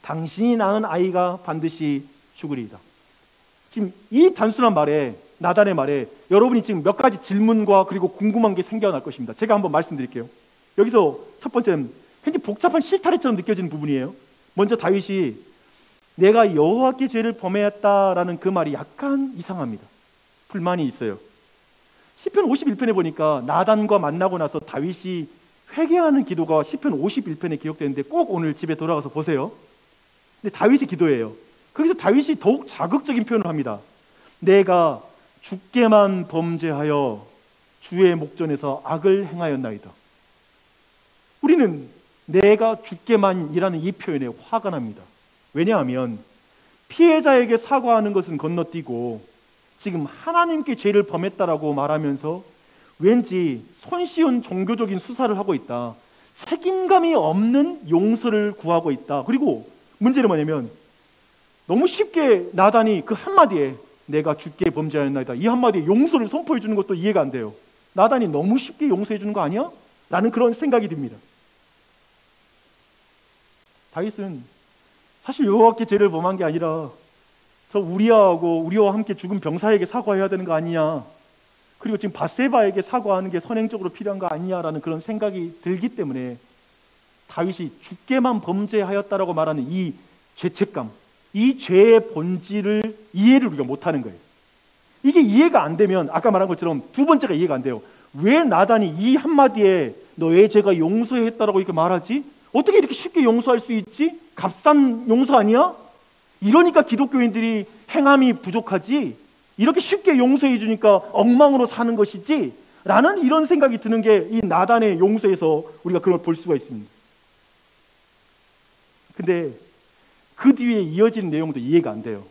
S1: 당신이 낳은 아이가 반드시 죽으리이다. 지금 이 단순한 말에, 나단의 말에 여러분이 지금 몇 가지 질문과 그리고 궁금한 게 생겨날 것입니다. 제가 한번 말씀드릴게요. 여기서 첫 번째는 굉장히 복잡한 실타래처럼 느껴지는 부분이에요. 먼저 다윗이 내가 여호와께 죄를 범했다라는 그 말이 약간 이상합니다. 불만이 있어요. 시편 51편에 보니까 나단과 만나고 나서 다윗이 회개하는 기도가 시편 51편에 기록되는데 꼭 오늘 집에 돌아가서 보세요. 근데 다윗의 기도예요. 거기서 다윗이 더욱 자극적인 표현을 합니다. 내가 주께만 범죄하여 주의 목전에서 악을 행하였나이다. 우리는 내가 주께만이라는 이 표현에 화가 납니다. 왜냐하면 피해자에게 사과하는 것은 건너뛰고 지금 하나님께 죄를 범했다라고 말하면서 왠지 손쉬운 종교적인 수사를 하고 있다. 책임감이 없는 용서를 구하고 있다. 그리고 문제는 뭐냐면 너무 쉽게 나단이 그 한마디에 내가 주께 범죄하였나이다, 이 한마디에 용서를 선포해 주는 것도 이해가 안 돼요. 나단이 너무 쉽게 용서해 주는 거 아니야? 라는 그런 생각이 듭니다. 다윗은 사실 여호와께 죄를 범한 게 아니라 저 우리와 함께 죽은 병사에게 사과해야 되는 거 아니냐, 그리고 지금 밧세바에게 사과하는 게 선행적으로 필요한 거 아니냐라는 그런 생각이 들기 때문에 다윗이 주께만 범죄하였다라고 말하는 이 죄책감, 이 죄의 본질을 이해를 우리가 못하는 거예요. 이게 이해가 안 되면 아까 말한 것처럼 두 번째가 이해가 안 돼요. 왜 나단이 이 한마디에 너의 죄가 용서했다라고 이렇게 말하지? 어떻게 이렇게 쉽게 용서할 수 있지? 값싼 용서 아니야? 이러니까 기독교인들이 행함이 부족하지, 이렇게 쉽게 용서해 주니까 엉망으로 사는 것이지 라는 이런 생각이 드는 게 이 나단의 용서에서 우리가 그걸 볼 수가 있습니다. 근데 그 뒤에 이어지는 내용도 이해가 안 돼요.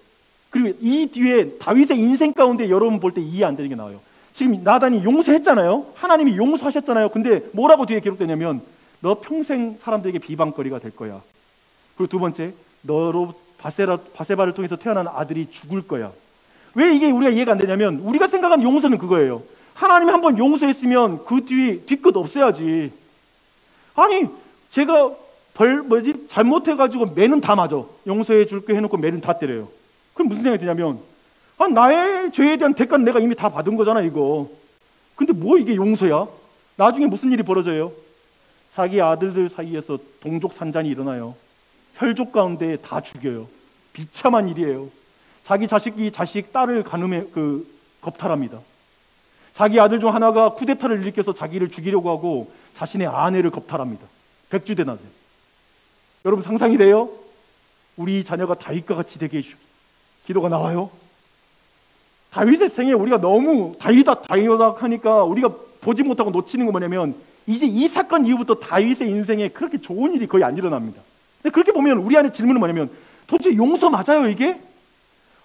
S1: 그리고 이 뒤에 다윗의 인생 가운데 여러분 볼 때 이해 안 되는 게 나와요. 지금 나단이 용서했잖아요. 하나님이 용서하셨잖아요. 근데 뭐라고 뒤에 기록되냐면 너 평생 사람들에게 비방거리가 될 거야. 그리고 두 번째, 너로 바세바를 통해서 태어난 아들이 죽을 거야. 왜 이게 우리가 이해가 안 되냐면 우리가 생각하는 용서는 그거예요. 하나님이 한번 용서했으면 그 뒤끝 없애야지. 아니 제가 잘못해가지고 매는 다 맞아. 용서해 줄게 해놓고 매는 다 때려요. 그럼 무슨 생각이 드냐면 나의 죄에 대한 대가는 내가 이미 다 받은 거잖아 이거. 근데 뭐 이게 용서야? 나중에 무슨 일이 벌어져요? 자기 아들들 사이에서 동족 산잔이 일어나요. 혈족 가운데 다 죽여요. 비참한 일이에요. 자기 자식 딸을 겁탈합니다. 자기 아들 중 하나가 쿠데타를 일으켜서 자기를 죽이려고 하고 자신의 아내를 겁탈합니다. 백주대낮에. 여러분 상상이 돼요? 우리 자녀가 다윗과 같이 되게 해주십시오.
S2: 기도가 나와요? 다윗의 생에 우리가 너무 다윗아 하니까 우리가 보지 못하고 놓치는 건 뭐냐면 이제 이 사건 이후부터 다윗의 인생에 그렇게 좋은 일이 거의 안 일어납니다. 근데 그렇게 보면 우리 안에 질문은 뭐냐면 도대체 용서 맞아요 이게?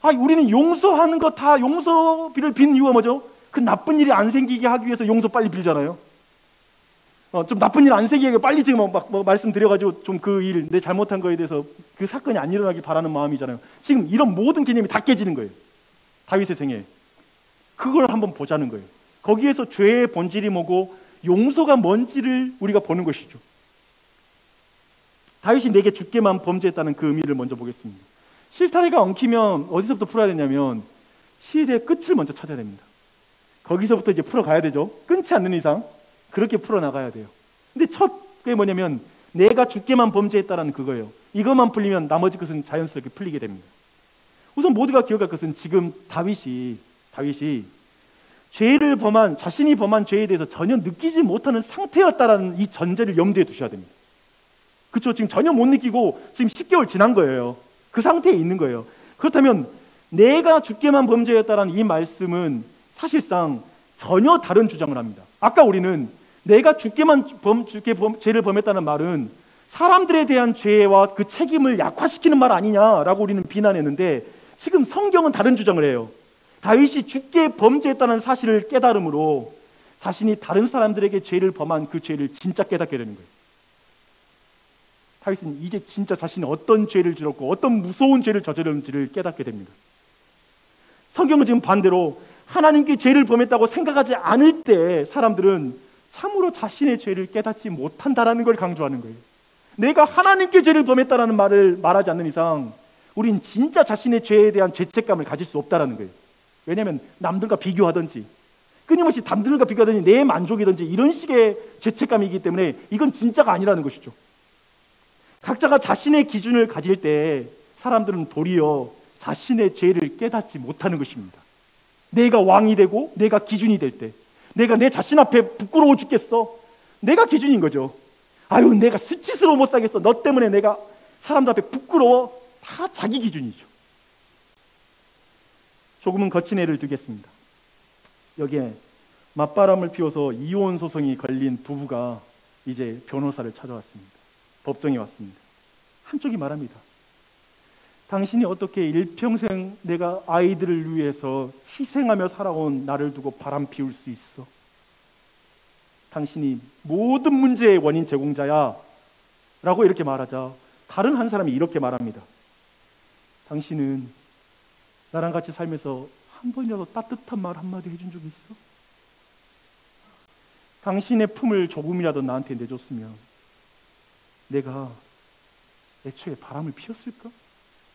S2: 우리는 용서하는 거 다 용서비를 빈 이유가 뭐죠? 그 나쁜 일이 안 생기게 하기 위해서 용서 빨리 빌잖아요. 좀 나쁜 일 안 생기게 빨리 지금 말씀드려가지고 좀 그 일, 내 잘못한 거에 대해서 그 사건이 안 일어나길 바라는 마음이잖아요. 지금 이런 모든 개념이 다 깨지는 거예요. 다윗의 생에. 그걸 한번 보자는 거예요. 거기에서 죄의 본질이 뭐고 용서가 뭔지를 우리가 보는 것이죠. 다윗이 내게 죽게만 범죄했다는 그 의미를 먼저 보겠습니다. 실타래가 엉키면 어디서부터 풀어야 되냐면 실의 끝을 먼저 찾아야 됩니다. 거기서부터 이제 풀어가야 되죠. 끊지 않는 이상 그렇게 풀어나가야 돼요. 근데 첫게 뭐냐면 내가 죽게만 범죄했다는 그거예요. 이것만 풀리면 나머지 것은 자연스럽게 풀리게 됩니다. 우선 모두가 기억할 것은 지금 다윗이 자신이 범한 죄에 대해서 전혀 느끼지 못하는 상태였다라는 이 전제를 염두에 두셔야 됩니다. 그렇죠? 지금 전혀 못 느끼고 지금 10개월 지난 거예요. 그 상태에 있는 거예요. 그렇다면 내가 죽게만 범죄했다라는 이 말씀은 사실상 전혀 다른 주장을 합니다. 아까 우리는 내가 죽게만 죄를 범했다는 말은 사람들에 대한 죄와 그 책임을 약화시키는 말 아니냐라고 우리는 비난했는데 지금 성경은 다른 주장을 해요. 다윗이 죽게 범죄했다는 사실을 깨달음으로 자신이 다른 사람들에게 죄를 범한 그 죄를 진짜 깨닫게 되는 거예요. 다윗은 이제 진짜 자신이 어떤 죄를 지었고 어떤 무서운 죄를 저질렀는지를 깨닫게 됩니다. 성경은 지금 반대로 하나님께 죄를 범했다고 생각하지 않을 때 사람들은 참으로 자신의 죄를 깨닫지 못한다라는 걸 강조하는 거예요. 내가 하나님께 죄를 범했다라는 말을 말하지 않는 이상 우린 진짜 자신의 죄에 대한 죄책감을 가질 수 없다라는 거예요. 왜냐하면 남들과 비교하든지 끊임없이 남들과 비교하든지 내 만족이든지 이런 식의 죄책감이기 때문에 이건 진짜가 아니라는 것이죠. 각자가 자신의 기준을 가질 때 사람들은 도리어 자신의 죄를 깨닫지 못하는 것입니다. 내가 왕이 되고 내가 기준이 될 때, 내가 내 자신 앞에 부끄러워 죽겠어. 내가 기준인 거죠. 내가 수치스러워 못 살겠어. 너 때문에 내가 사람들 앞에 부끄러워. 다 자기 기준이죠. 조금은 거친 예를 들겠습니다. 여기에 맞바람을 피워서 이혼 소송이 걸린 부부가 이제 변호사를 찾아왔습니다. 법정에 왔습니다. 한쪽이 말합니다. 당신이 어떻게 일평생 내가 아이들을 위해서 희생하며 살아온 나를 두고 바람 피울 수 있어? 당신이 모든 문제의 원인 제공자야 라고 이렇게 말하자 다른 한 사람이 이렇게 말합니다. 당신은 나랑 같이 살면서 한 번이라도 따뜻한 말 한마디 해준 적 있어? 당신의 품을 조금이라도 나한테 내줬으면 내가 애초에 바람을 피웠을까?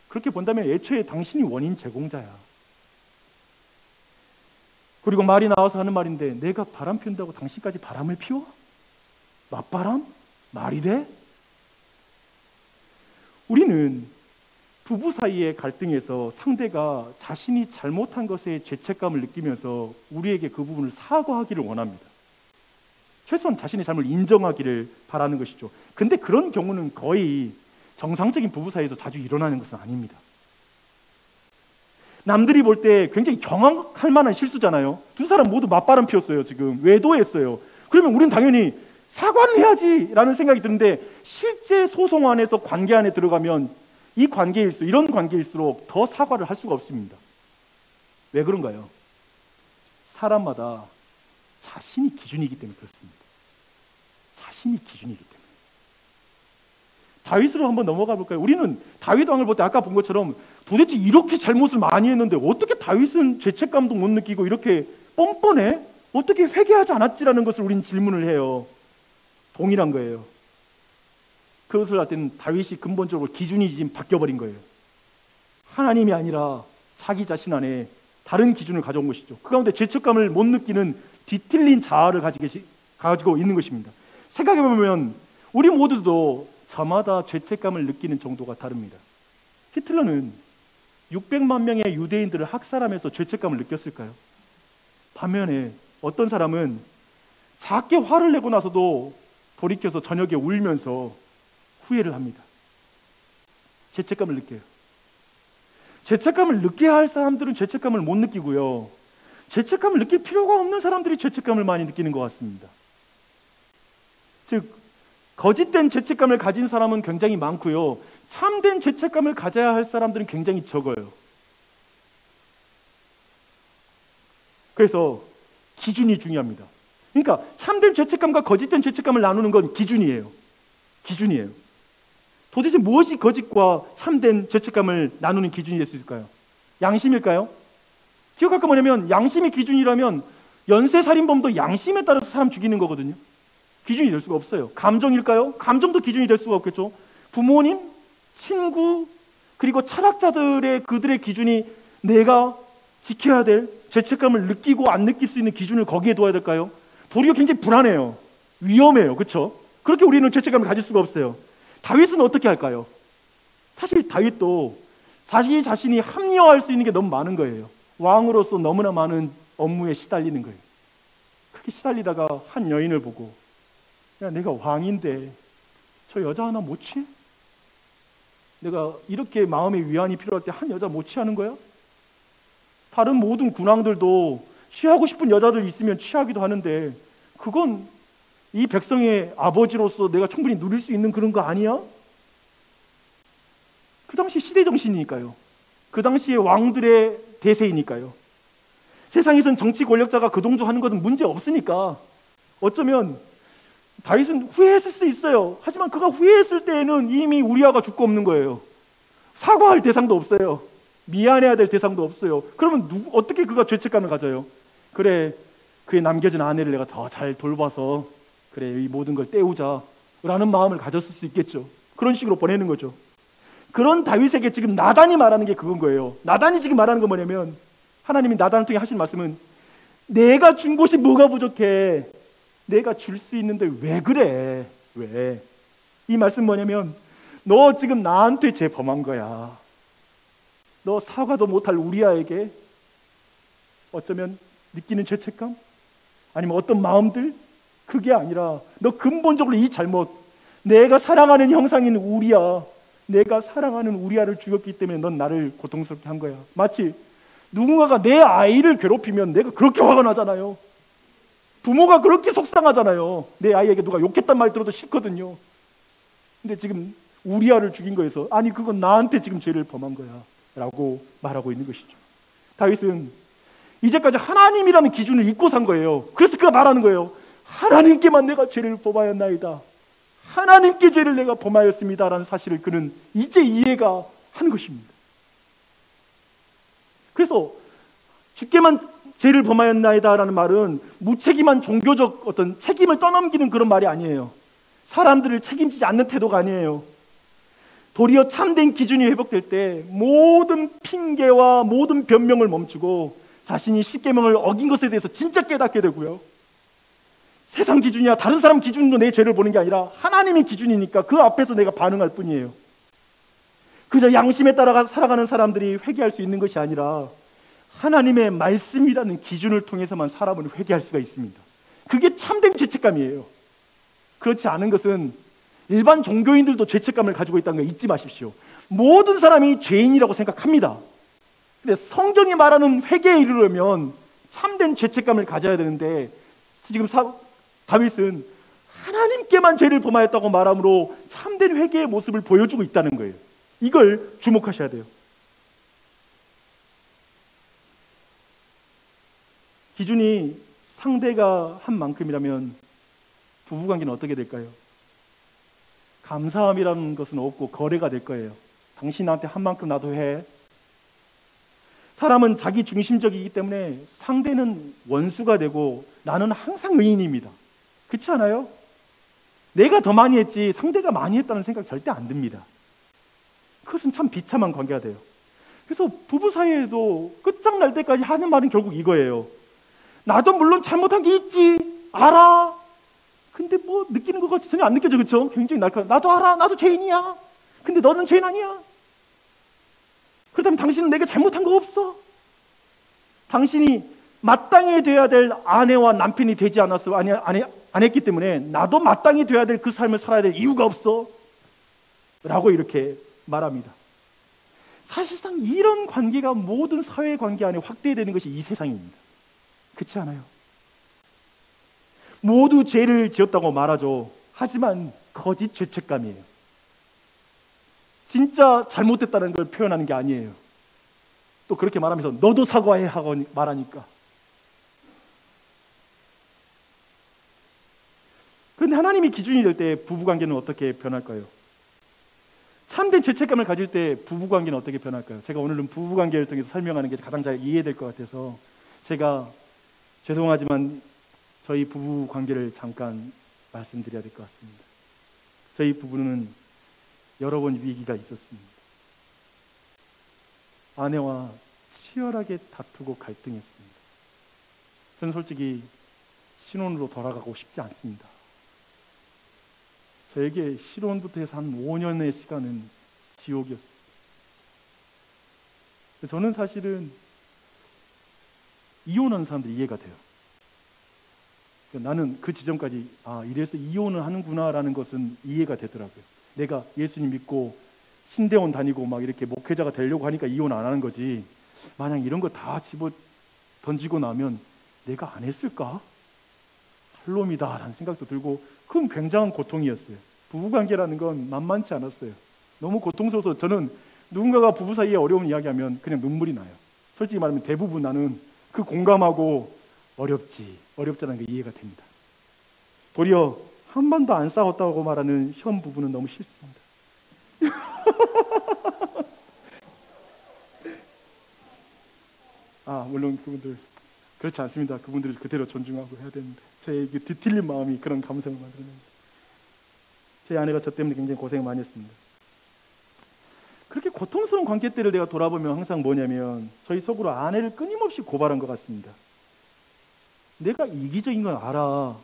S2: 그렇게 본다면 애초에 당신이 원인 제공자야. 그리고 말이 나와서 하는 말인데 내가 바람 피운다고 당신까지 바람을 피워? 맞바람? 말이 돼? 우리는 부부 사이의 갈등에서 상대가 자신이 잘못한 것에 죄책감을 느끼면서 우리에게 그 부분을 사과하기를 원합니다. 최소한 자신의 잘못을 인정하기를 바라는 것이죠. 근데 그런 경우는 거의 정상적인 부부 사이에서 자주 일어나는 것은 아닙니다. 남들이 볼 때 굉장히 경악할 만한 실수잖아요. 두 사람 모두 맞바람 피웠어요. 지금 외도했어요. 그러면 우리는 당연히 사과를 해야지 라는 생각이 드는데 실제 소송 안에서 관계 안에 들어가면 이런 관계일수록 더 사과를 할 수가 없습니다. 왜 그런가요? 사람마다 자신이 기준이기 때문에 그렇습니다. 자신이 기준이기 때문에. 다윗으로 한번 넘어가 볼까요? 우리는 다윗 왕을 볼 때 아까 본 것처럼 도대체 이렇게 잘못을 많이 했는데 어떻게 다윗은 죄책감도 못 느끼고 이렇게 뻔뻔해? 어떻게 회개하지 않았지라는 것을 우리는 질문을 해요. 동일한 거예요. 그것을 할 때는 다윗이 근본적으로 기준이 지금 바뀌어버린 거예요. 하나님이 아니라 자기 자신 안에 다른 기준을 가져온 것이죠. 그 가운데 죄책감을 못 느끼는 뒤틀린 자아를 가지고 있는 것입니다. 생각해보면 우리 모두도 저마다 죄책감을 느끼는 정도가 다릅니다. 히틀러는 600만 명의 유대인들을 학살하면서 죄책감을 느꼈을까요? 반면에 어떤 사람은 작게 화를 내고 나서도 돌이켜서 저녁에 울면서 후회를 합니다. 죄책감을 느껴요. 죄책감을 느껴야 할 사람들은 죄책감을 못 느끼고요, 죄책감을 느낄 필요가 없는 사람들이 죄책감을 많이 느끼는 것 같습니다. 즉, 거짓된 죄책감을 가진 사람은 굉장히 많고요, 참된 죄책감을 가져야 할 사람들은 굉장히 적어요. 그래서 기준이 중요합니다. 그러니까 참된 죄책감과 거짓된 죄책감을 나누는 건 기준이에요. 도대체 무엇이 거짓과 참된 죄책감을 나누는 기준이 될 수 있을까요? 양심일까요? 기억할 거 뭐냐면, 양심이 기준이라면 연쇄살인범도 양심에 따라서 사람 죽이는 거거든요. 기준이 될 수가 없어요. 감정일까요? 감정도 기준이 될 수가 없겠죠. 부모님, 친구, 그리고 철학자들의 그들의 기준이 내가 지켜야 될 죄책감을 느끼고 안 느낄 수 있는 기준을 거기에 둬야 될까요? 도리어 굉장히 불안해요. 위험해요. 그렇죠? 그렇게 우리는 죄책감을 가질 수가 없어요. 다윗은 어떻게 할까요? 사실 다윗도 자기 자신이 합리화할 수 있는 게 너무 많은 거예요. 왕으로서 너무나 많은 업무에 시달리는 거예요. 그렇게 시달리다가 한 여인을 보고, 야, 내가 왕인데 저 여자 하나 못 취해? 내가 이렇게 마음의 위안이 필요할 때 한 여자 못 취하는 거야? 다른 모든 군왕들도 취하고 싶은 여자들 있으면 취하기도 하는데 그건 이 백성의 아버지로서 내가 충분히 누릴 수 있는 그런 거 아니야? 그 당시 시대 정신이니까요. 그 당시의 왕들의 대세이니까요. 세상에선 정치 권력자가 그 동조하는 것은 문제 없으니까 어쩌면 다윗은 후회했을 수 있어요. 하지만 그가 후회했을 때에는 이미 우리아가 죽고 없는 거예요. 사과할 대상도 없어요. 미안해야 될 대상도 없어요. 그러면 어떻게 그가 죄책감을 가져요? 그래, 그의 남겨진 아내를 내가 더 잘 돌봐서 그래, 이 모든 걸 때우자 라는 마음을 가졌을 수 있겠죠. 그런 식으로 보내는 거죠. 그런 다윗에게 지금 나단이 말하는 게 그건 거예요. 나단이 지금 말하는 건 뭐냐면, 하나님이 나단을 통해 하신 말씀은, 내가 준 것이 뭐가 부족해? 내가 줄 수 있는데 왜 그래? 왜? 이 말씀 뭐냐면, 너 지금 나한테 죄 범한 거야. 너 사과도 못할 우리아에게 어쩌면 느끼는 죄책감? 아니면 어떤 마음들? 그게 아니라 너 근본적으로 이 잘못, 내가 사랑하는 형상인 우리아, 내가 사랑하는 우리아를 죽였기 때문에 넌 나를 고통스럽게 한 거야. 마치 누군가가 내 아이를 괴롭히면 내가 그렇게 화가 나잖아요. 부모가 그렇게 속상하잖아요. 내 아이에게 누가 욕했단 말 들어도 싫거든요. 근데 지금 우리아를 죽인 거에서, 아니 그건 나한테 지금 죄를 범한 거야 라고 말하고 있는 것이죠. 다윗은 이제까지 하나님이라는 기준을 잊고 산 거예요. 그래서 그가 말하는 거예요. 하나님께만 내가 죄를 범하였나이다. 하나님께 죄를 내가 범하였습니다 라는 사실을 그는 이제 이해가 한 것입니다. 그래서 주께만 죄를 범하였나이다 라는 말은 무책임한 종교적 어떤 책임을 떠넘기는 그런 말이 아니에요. 사람들을 책임지지 않는 태도가 아니에요. 도리어 참된 기준이 회복될 때 모든 핑계와 모든 변명을 멈추고 자신이 십계명을 어긴 것에 대해서 진짜 깨닫게 되고요, 세상 기준이야 다른 사람 기준으로 내 죄를 보는 게 아니라 하나님의 기준이니까 그 앞에서 내가 반응할 뿐이에요. 그저 양심에 따라 살아가는 사람들이 회개할 수 있는 것이 아니라 하나님의 말씀이라는 기준을 통해서만 사람은 회개할 수가 있습니다. 그게 참된 죄책감이에요. 그렇지 않은 것은 일반 종교인들도 죄책감을 가지고 있다는 거 잊지 마십시오. 모든 사람이 죄인이라고 생각합니다. 근데 성경이 말하는 회개에 이르려면 참된 죄책감을 가져야 되는데, 지금 다윗은 하나님께만 죄를 범하였다고 말함으로 참된 회개의 모습을 보여주고 있다는 거예요. 이걸 주목하셔야 돼요. 기준이 상대가 한 만큼이라면 부부관계는 어떻게 될까요? 감사함이라는 것은 없고 거래가 될 거예요. 당신 나한테 한 만큼 나도 해. 사람은 자기 중심적이기 때문에 상대는 원수가 되고 나는 항상 의인입니다. 그렇지 않아요? 내가 더 많이 했지 상대가 많이 했다는 생각 절대 안 듭니다. 그것은 참 비참한 관계가 돼요. 그래서 부부 사이에도 끝장날 때까지 하는 말은 결국 이거예요. 나도 물론 잘못한 게 있지, 알아. 근데 뭐 느끼는 것 같이 전혀 안 느껴져, 그렇죠? 굉장히 날카로워. 나도 알아, 나도 죄인이야. 근데 너는 죄인 아니야. 그렇다면 당신은 내가 잘못한 거 없어. 당신이 마땅히 돼야 될 아내와 남편이 되지 않았어, 안 했기 때문에 나도 마땅히 돼야 될 그 삶을 살아야 될 이유가 없어 라고 이렇게 말합니다. 사실상 이런 관계가 모든 사회 관계 안에 확대되는 것이 이 세상입니다. 그렇지 않아요? 모두 죄를 지었다고 말하죠. 하지만 거짓 죄책감이에요. 진짜 잘못됐다는 걸 표현하는 게 아니에요. 또 그렇게 말하면서 너도 사과해 하고 말하니까. 그런데 하나님이 기준이 될 때 부부관계는 어떻게 변할까요? 참된 죄책감을 가질 때 부부관계는 어떻게 변할까요? 제가 오늘은 부부관계를 통해서 설명하는 게 가장 잘 이해될 것 같아서 제가 죄송하지만 저희 부부관계를 잠깐 말씀드려야 될 것 같습니다. 저희 부부는 여러 번 위기가 있었습니다. 아내와 치열하게 다투고 갈등했습니다. 저는 솔직히 신혼으로 돌아가고 싶지 않습니다. 저에게 신혼부터 해서 한 5년의 시간은 지옥이었습니다. 저는 사실은 이혼한 사람들이 이해가 돼요. 나는 그 지점까지 이래서 이혼을 하는구나라는 것은 이해가 되더라고요. 내가 예수님 믿고 신대원 다니고 막 이렇게 목회자가 되려고 하니까 이혼 안 하는 거지. 만약 이런 거 다 집어 던지고 나면 내가 안 했을까? 할 놈이다 라는 생각도 들고 그건 굉장한 고통이었어요. 부부관계라는 건 만만치 않았어요. 너무 고통스러워서 저는 누군가가 부부 사이에 어려운 이야기하면 그냥 눈물이 나요. 솔직히 말하면 대부분 나는 그 공감하고 어렵잖아는 게 이해가 됩니다. 도리어 한 번도 안 싸웠다고 말하는 현 부부는 너무 싫습니다. 물론 그분들 그렇지 않습니다. 그분들을 그대로 존중하고 해야 되는데 저의 뒤틀린 마음이 그런 감성을 만드는 제 아내가 저 때문에 굉장히 고생을 많이 했습니다. 그렇게 고통스러운 관계 때를 내가 돌아보면 항상 뭐냐면 저희 속으로 아내를 끊임없이 고발한 것 같습니다. 내가 이기적인 건 알아.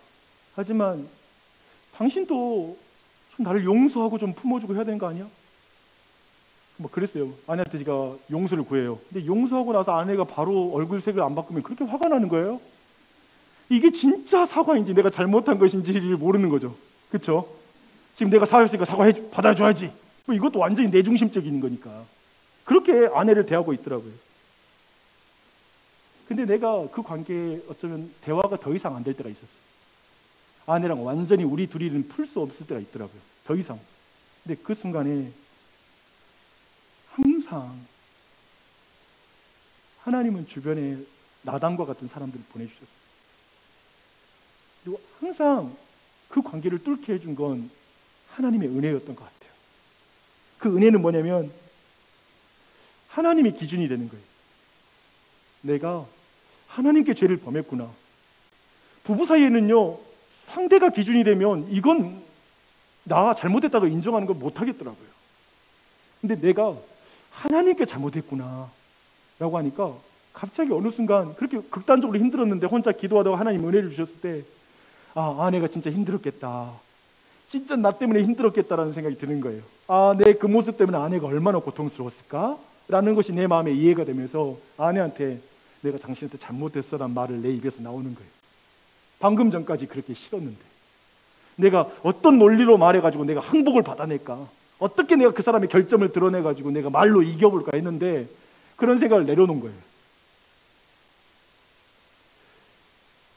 S2: 하지만 당신도 좀 나를 용서하고 좀 품어주고 해야 되는 거 아니야? 뭐 그랬어요. 아내한테 제가 용서를 구해요. 근데 용서하고 나서 아내가 바로 얼굴색을 안 바꾸면 그렇게 화가 나는 거예요. 이게 진짜 사과인지 내가 잘못한 것인지를 모르는 거죠. 그렇죠? 지금 내가 사과했으니까 사과해 받아줘야지. 뭐 이것도 완전히 내중심적인 거니까. 그렇게 아내를 대하고 있더라고요. 근데 내가 그 관계에 어쩌면 대화가 더 이상 안 될 때가 있었어요. 아내랑 완전히 우리 둘이는 풀 수 없을 때가 있더라고요. 더 이상. 근데 그 순간에 항상 하나님은 주변에 나단과 같은 사람들을 보내주셨어요. 그리고 항상 그 관계를 뚫게 해준 건 하나님의 은혜였던 것 같아요. 그 은혜는 뭐냐면 하나님의 기준이 되는 거예요. 내가 하나님께 죄를 범했구나. 부부 사이에는요, 상대가 기준이 되면 이건 나 잘못했다고 인정하는 걸 못하겠더라고요. 근데 내가 하나님께 잘못했구나 라고 하니까 갑자기 어느 순간 그렇게 극단적으로 힘들었는데 혼자 기도하다가 하나님 은혜를 주셨을 때 아내가 진짜 힘들었겠다. 진짜 나 때문에 힘들었겠다라는 생각이 드는 거예요. 내 그 모습 때문에 아내가 얼마나 고통스러웠을까? 라는 것이 내 마음에 이해가 되면서 아내한테 내가 당신한테 잘못했어라는 말을 내 입에서 나오는 거예요. 방금 전까지 그렇게 싫었는데 내가 어떤 논리로 말해가지고 내가 항복을 받아낼까? 어떻게 내가 그 사람의 결점을 드러내가지고 내가 말로 이겨볼까 했는데 그런 생각을 내려놓은 거예요.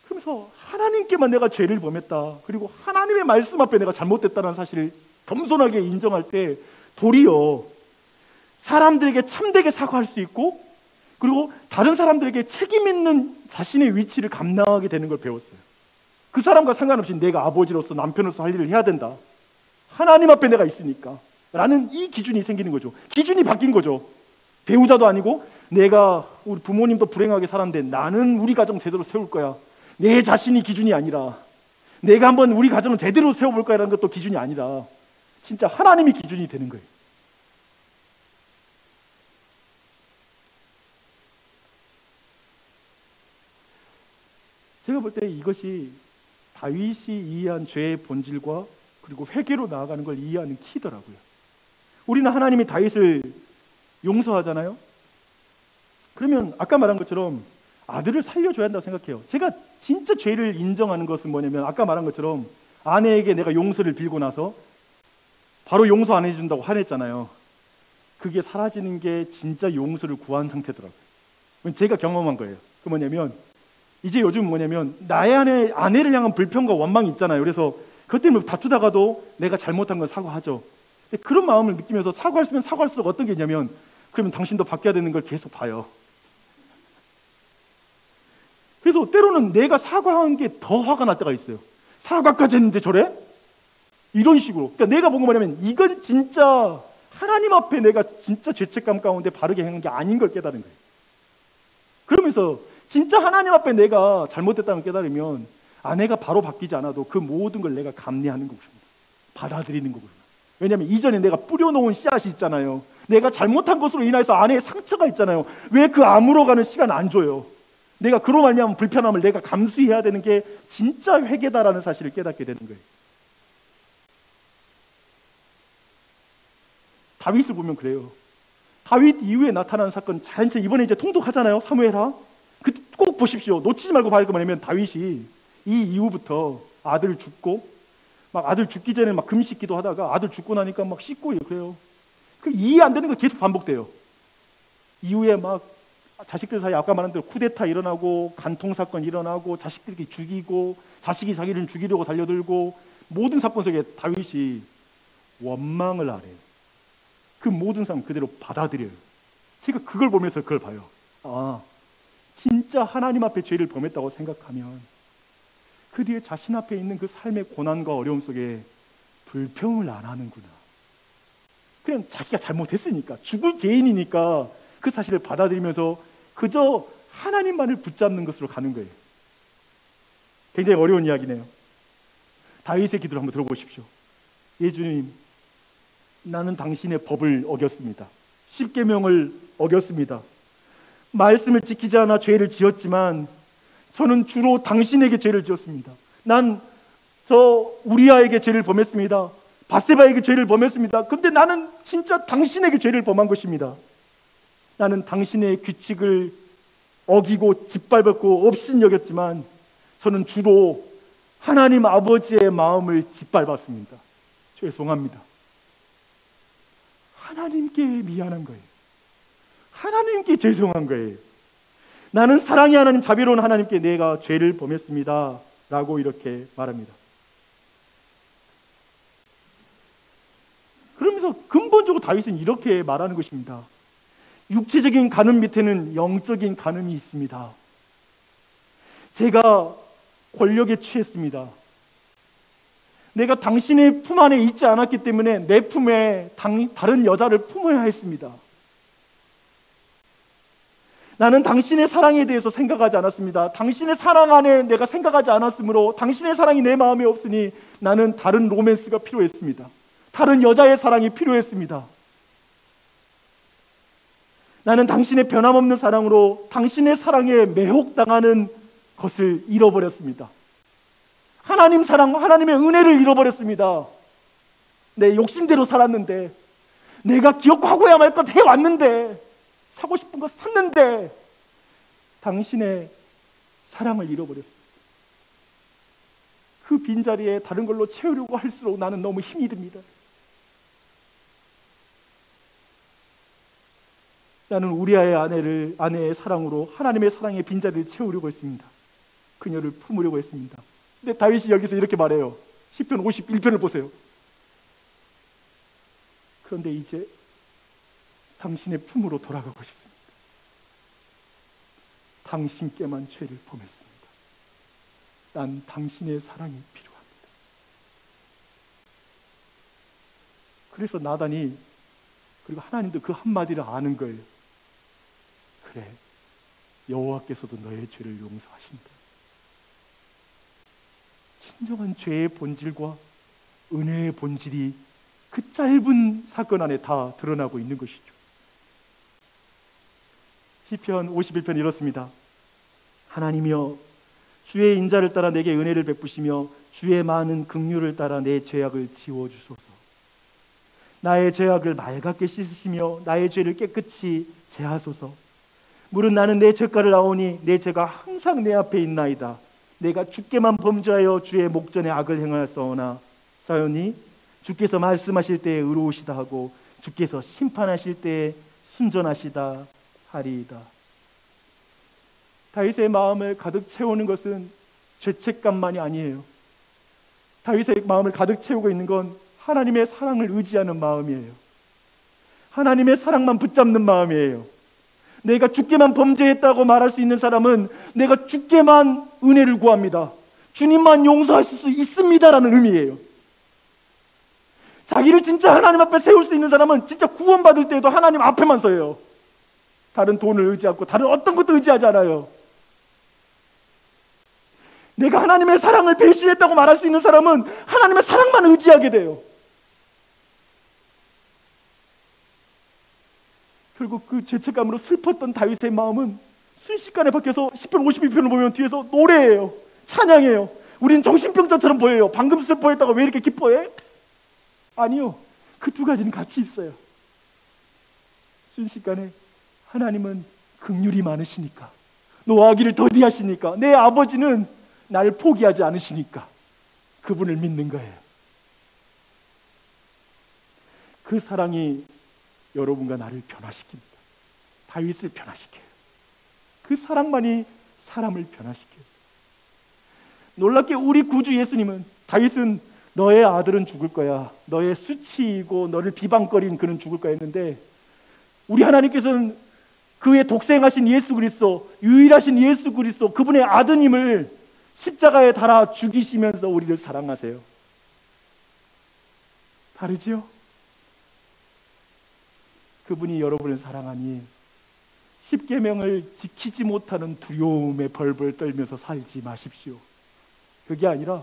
S2: 그러면서 하나님께만 내가 죄를 범했다. 그리고 하나님의 말씀 앞에 내가 잘못됐다는 사실을 겸손하게 인정할 때 도리어 사람들에게 참되게 사과할 수 있고 그리고 다른 사람들에게 책임 있는 자신의 위치를 감당하게 되는 걸 배웠어요. 그 사람과 상관없이 내가 아버지로서 남편으로서 할 일을 해야 된다. 하나님 앞에 내가 있으니까 라는 이 기준이 생기는 거죠. 기준이 바뀐 거죠. 배우자도 아니고 내가 우리 부모님도 불행하게 살았는데 나는 우리 가정 제대로 세울 거야. 내 자신이 기준이 아니라 내가 한번 우리 가정을 제대로 세워볼 거야라는 것도 기준이 아니라 진짜 하나님이 기준이 되는 거예요. 제가 볼 때 이것이 다윗이 이해한 죄의 본질과 그리고 회개로 나아가는 걸 이해하는 키더라고요. 우리는 하나님이 다윗을 용서하잖아요. 그러면 아까 말한 것처럼 아들을 살려줘야 한다고 생각해요. 제가 진짜 죄를 인정하는 것은 뭐냐면 아까 말한 것처럼 아내에게 내가 용서를 빌고 나서 바로 용서 안 해준다고 화냈잖아요. 그게 사라지는 게 진짜 용서를 구한 상태더라고요. 제가 경험한 거예요. 그 뭐냐면 이제 요즘 뭐냐면 나의 아내를 향한 불평과 원망이 있잖아요. 그래서 그것 때문에 다투다가도 내가 잘못한 건 사과하죠. 근데 그런 마음을 느끼면서 사과했으면 사과할수록 어떤 게 있냐면 그러면 당신도 바뀌어야 되는 걸 계속 봐요. 그래서 때로는 내가 사과한 게 더 화가 날 때가 있어요. 사과까지 했는데 저래? 이런 식으로. 그러니까 내가 본 거 뭐냐면 이건 진짜 하나님 앞에 내가 진짜 죄책감 가운데 바르게 행한 게 아닌 걸 깨달은 거예요. 그러면서 진짜 하나님 앞에 내가 잘못됐다는 걸 깨달으면 아내가 바로 바뀌지 않아도 그 모든 걸 내가 감내하는 거거든요. 받아들이는 거거든요. 왜냐하면 이전에 내가 뿌려놓은 씨앗이 있잖아요. 내가 잘못한 것으로 인해서 아내의 상처가 있잖아요. 왜 그 아물어가는 시간 안 줘요? 내가 그로 말미암은 불편함을 내가 감수해야 되는 게 진짜 회개다라는 사실을 깨닫게 되는 거예요. 다윗을 보면 그래요. 다윗 이후에 나타나는 사건 자연스레 이번에 이제 통독하잖아요. 사무엘하. 그때 꼭 보십시오. 놓치지 말고 봐야 할 거 뭐냐면 다윗이 이 이후부터 아들 죽고 막 아들 죽기 전에 막 금식기도 하다가 아들 죽고 나니까 막 씻고 그래요. 그 이해 안 되는 거 계속 반복돼요. 이후에 막 자식들 사이에 아까 말한 대로 쿠데타 일어나고 간통 사건 일어나고 자식들이 죽이고 자식이 자기를 죽이려고 달려들고 모든 사건 속에 다윗이 원망을 안 해요. 그 모든 상황 그대로 받아들여요. 제가 그걸 보면서 그걸 봐요. 아, 진짜 하나님 앞에 죄를 범했다고 생각하면 그 뒤에 자신 앞에 있는 그 삶의 고난과 어려움 속에 불평을 안 하는구나. 그냥 자기가 잘못했으니까 죽을 죄인이니까 그 사실을 받아들이면서 그저 하나님만을 붙잡는 것으로 가는 거예요. 굉장히 어려운 이야기네요. 다윗의 기도를 한번 들어보십시오. 예 주님, 나는 당신의 법을 어겼습니다. 십계명을 어겼습니다. 말씀을 지키지 않아 죄를 지었지만 저는 주로 당신에게 죄를 지었습니다. 난 저 우리아에게 죄를 범했습니다. 바세바에게 죄를 범했습니다. 근데 나는 진짜 당신에게 죄를 범한 것입니다. 나는 당신의 규칙을 어기고 짓밟았고 업신여겼지만 저는 주로 하나님 아버지의 마음을 짓밟았습니다. 죄송합니다. 하나님께 미안한 거예요. 하나님께 죄송한 거예요. 나는 사랑의 하나님, 자비로운 하나님께 내가 죄를 범했습니다 라고 이렇게 말합니다. 그러면서 근본적으로 다윗은 이렇게 말하는 것입니다. 육체적인 간음 밑에는 영적인 간음이 있습니다. 제가 권력에 취했습니다. 내가 당신의 품 안에 있지 않았기 때문에 내 품에 다른 여자를 품어야 했습니다. 나는 당신의 사랑에 대해서 생각하지 않았습니다. 당신의 사랑 안에 내가 생각하지 않았으므로 당신의 사랑이 내 마음에 없으니 나는 다른 로맨스가 필요했습니다. 다른 여자의 사랑이 필요했습니다. 나는 당신의 변함없는 사랑으로 당신의 사랑에 매혹당하는 것을 잃어버렸습니다. 하나님 사랑, 하나님의 은혜를 잃어버렸습니다. 내 욕심대로 살았는데, 내가 기억하고야 말 것 해왔는데, 사고 싶은 거 샀는데 당신의 사랑을 잃어버렸습니다. 그 빈자리에 다른 걸로 채우려고 할수록 나는 너무 힘이 듭니다. 나는 우리아의 아내의 사랑으로 하나님의 사랑의 빈자리를 채우려고 했습니다. 그녀를 품으려고 했습니다. 근데 다윗이 여기서 이렇게 말해요. 시편 51편을 보세요. 그런데 이제 당신의 품으로 돌아가고 싶습니다. 당신께만 죄를 범했습니다. 난 당신의 사랑이 필요합니다. 그래서 나단이, 그리고 하나님도 그 한마디를 아는 거예요. 그래, 여호와께서도 너의 죄를 용서하신다. 진정한 죄의 본질과 은혜의 본질이 그 짧은 사건 안에 다 드러나고 있는 것이죠. 시편 51편 이렇습니다. 하나님이여, 주의 인자를 따라 내게 은혜를 베푸시며 주의 많은 긍휼을 따라 내 죄악을 지워주소서. 나의 죄악을 맑게 씻으시며 나의 죄를 깨끗이 제하소서. 물은 나는 내 죄가를 아오니 내 죄가 항상 내 앞에 있나이다. 내가 주께만 범죄하여 주의 목전에 악을 행하였사오나 사오니 주께서 말씀하실 때에 의로우시다 하고 주께서 심판하실 때 순전하시다 하리이다. 다윗의 마음을 가득 채우는 것은 죄책감만이 아니에요. 다윗의 마음을 가득 채우고 있는 건 하나님의 사랑을 의지하는 마음이에요. 하나님의 사랑만 붙잡는 마음이에요. 내가 주께만 범죄했다고 말할 수 있는 사람은 내가 주께만 은혜를 구합니다. 주님만 용서하실 수 있습니다라는 의미예요. 자기를 진짜 하나님 앞에 세울 수 있는 사람은 진짜 구원받을 때에도 하나님 앞에만 서요. 다른 돈을 의지하고 다른 어떤 것도 의지하지 않아요. 내가 하나님의 사랑을 배신했다고 말할 수 있는 사람은 하나님의 사랑만 의지하게 돼요. 결국 그 죄책감으로 슬펐던 다윗의 마음은 순식간에 바뀌어서 시편 52편을 보면 뒤에서 노래해요. 찬양해요. 우린 정신병자처럼 보여요. 방금 슬퍼했다고 왜 이렇게 기뻐해? 아니요. 그 두 가지는 같이 있어요. 순식간에 하나님은 긍휼이 많으시니까, 노하기를 더디하시니까, 내 아버지는 날 포기하지 않으시니까 그분을 믿는 거예요. 그 사랑이 여러분과 나를 변화시킵니다. 다윗을 변화시켜요. 그 사랑만이 사람을 변화시켜요. 놀랍게 우리 구주 예수님은, 다윗은 너의 아들은 죽을 거야, 너의 수치이고 너를 비방거린 그는 죽을 거야 했는데, 우리 하나님께서는 그의 독생하신 예수 그리스도, 유일하신 예수 그리스도, 그분의 아드님을 십자가에 달아 죽이시면서 우리를 사랑하세요. 다르지요? 그분이 여러분을 사랑하니 십계명을 지키지 못하는 두려움에 벌벌 떨면서 살지 마십시오. 그게 아니라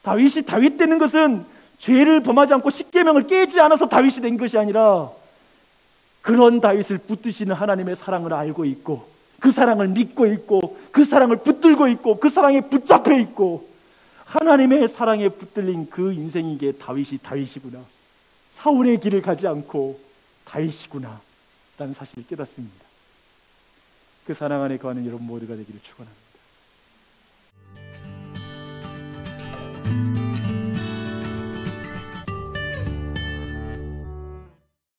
S2: 다윗이 다윗 되는 것은 죄를 범하지 않고 십계명을 깨지 않아서 다윗이 된 것이 아니라 그런 다윗을 붙드시는 하나님의 사랑을 알고 있고, 그 사랑을 믿고 있고, 그 사랑을 붙들고 있고, 그 사랑에 붙잡혀 있고, 하나님의 사랑에 붙들린 그 인생이기에 다윗이 다윗이구나, 사울의 길을 가지 않고 다윗이구나 라는 사실을 깨닫습니다. 그 사랑 안에 거하는 여러분 모두가 되기를 축원합니다.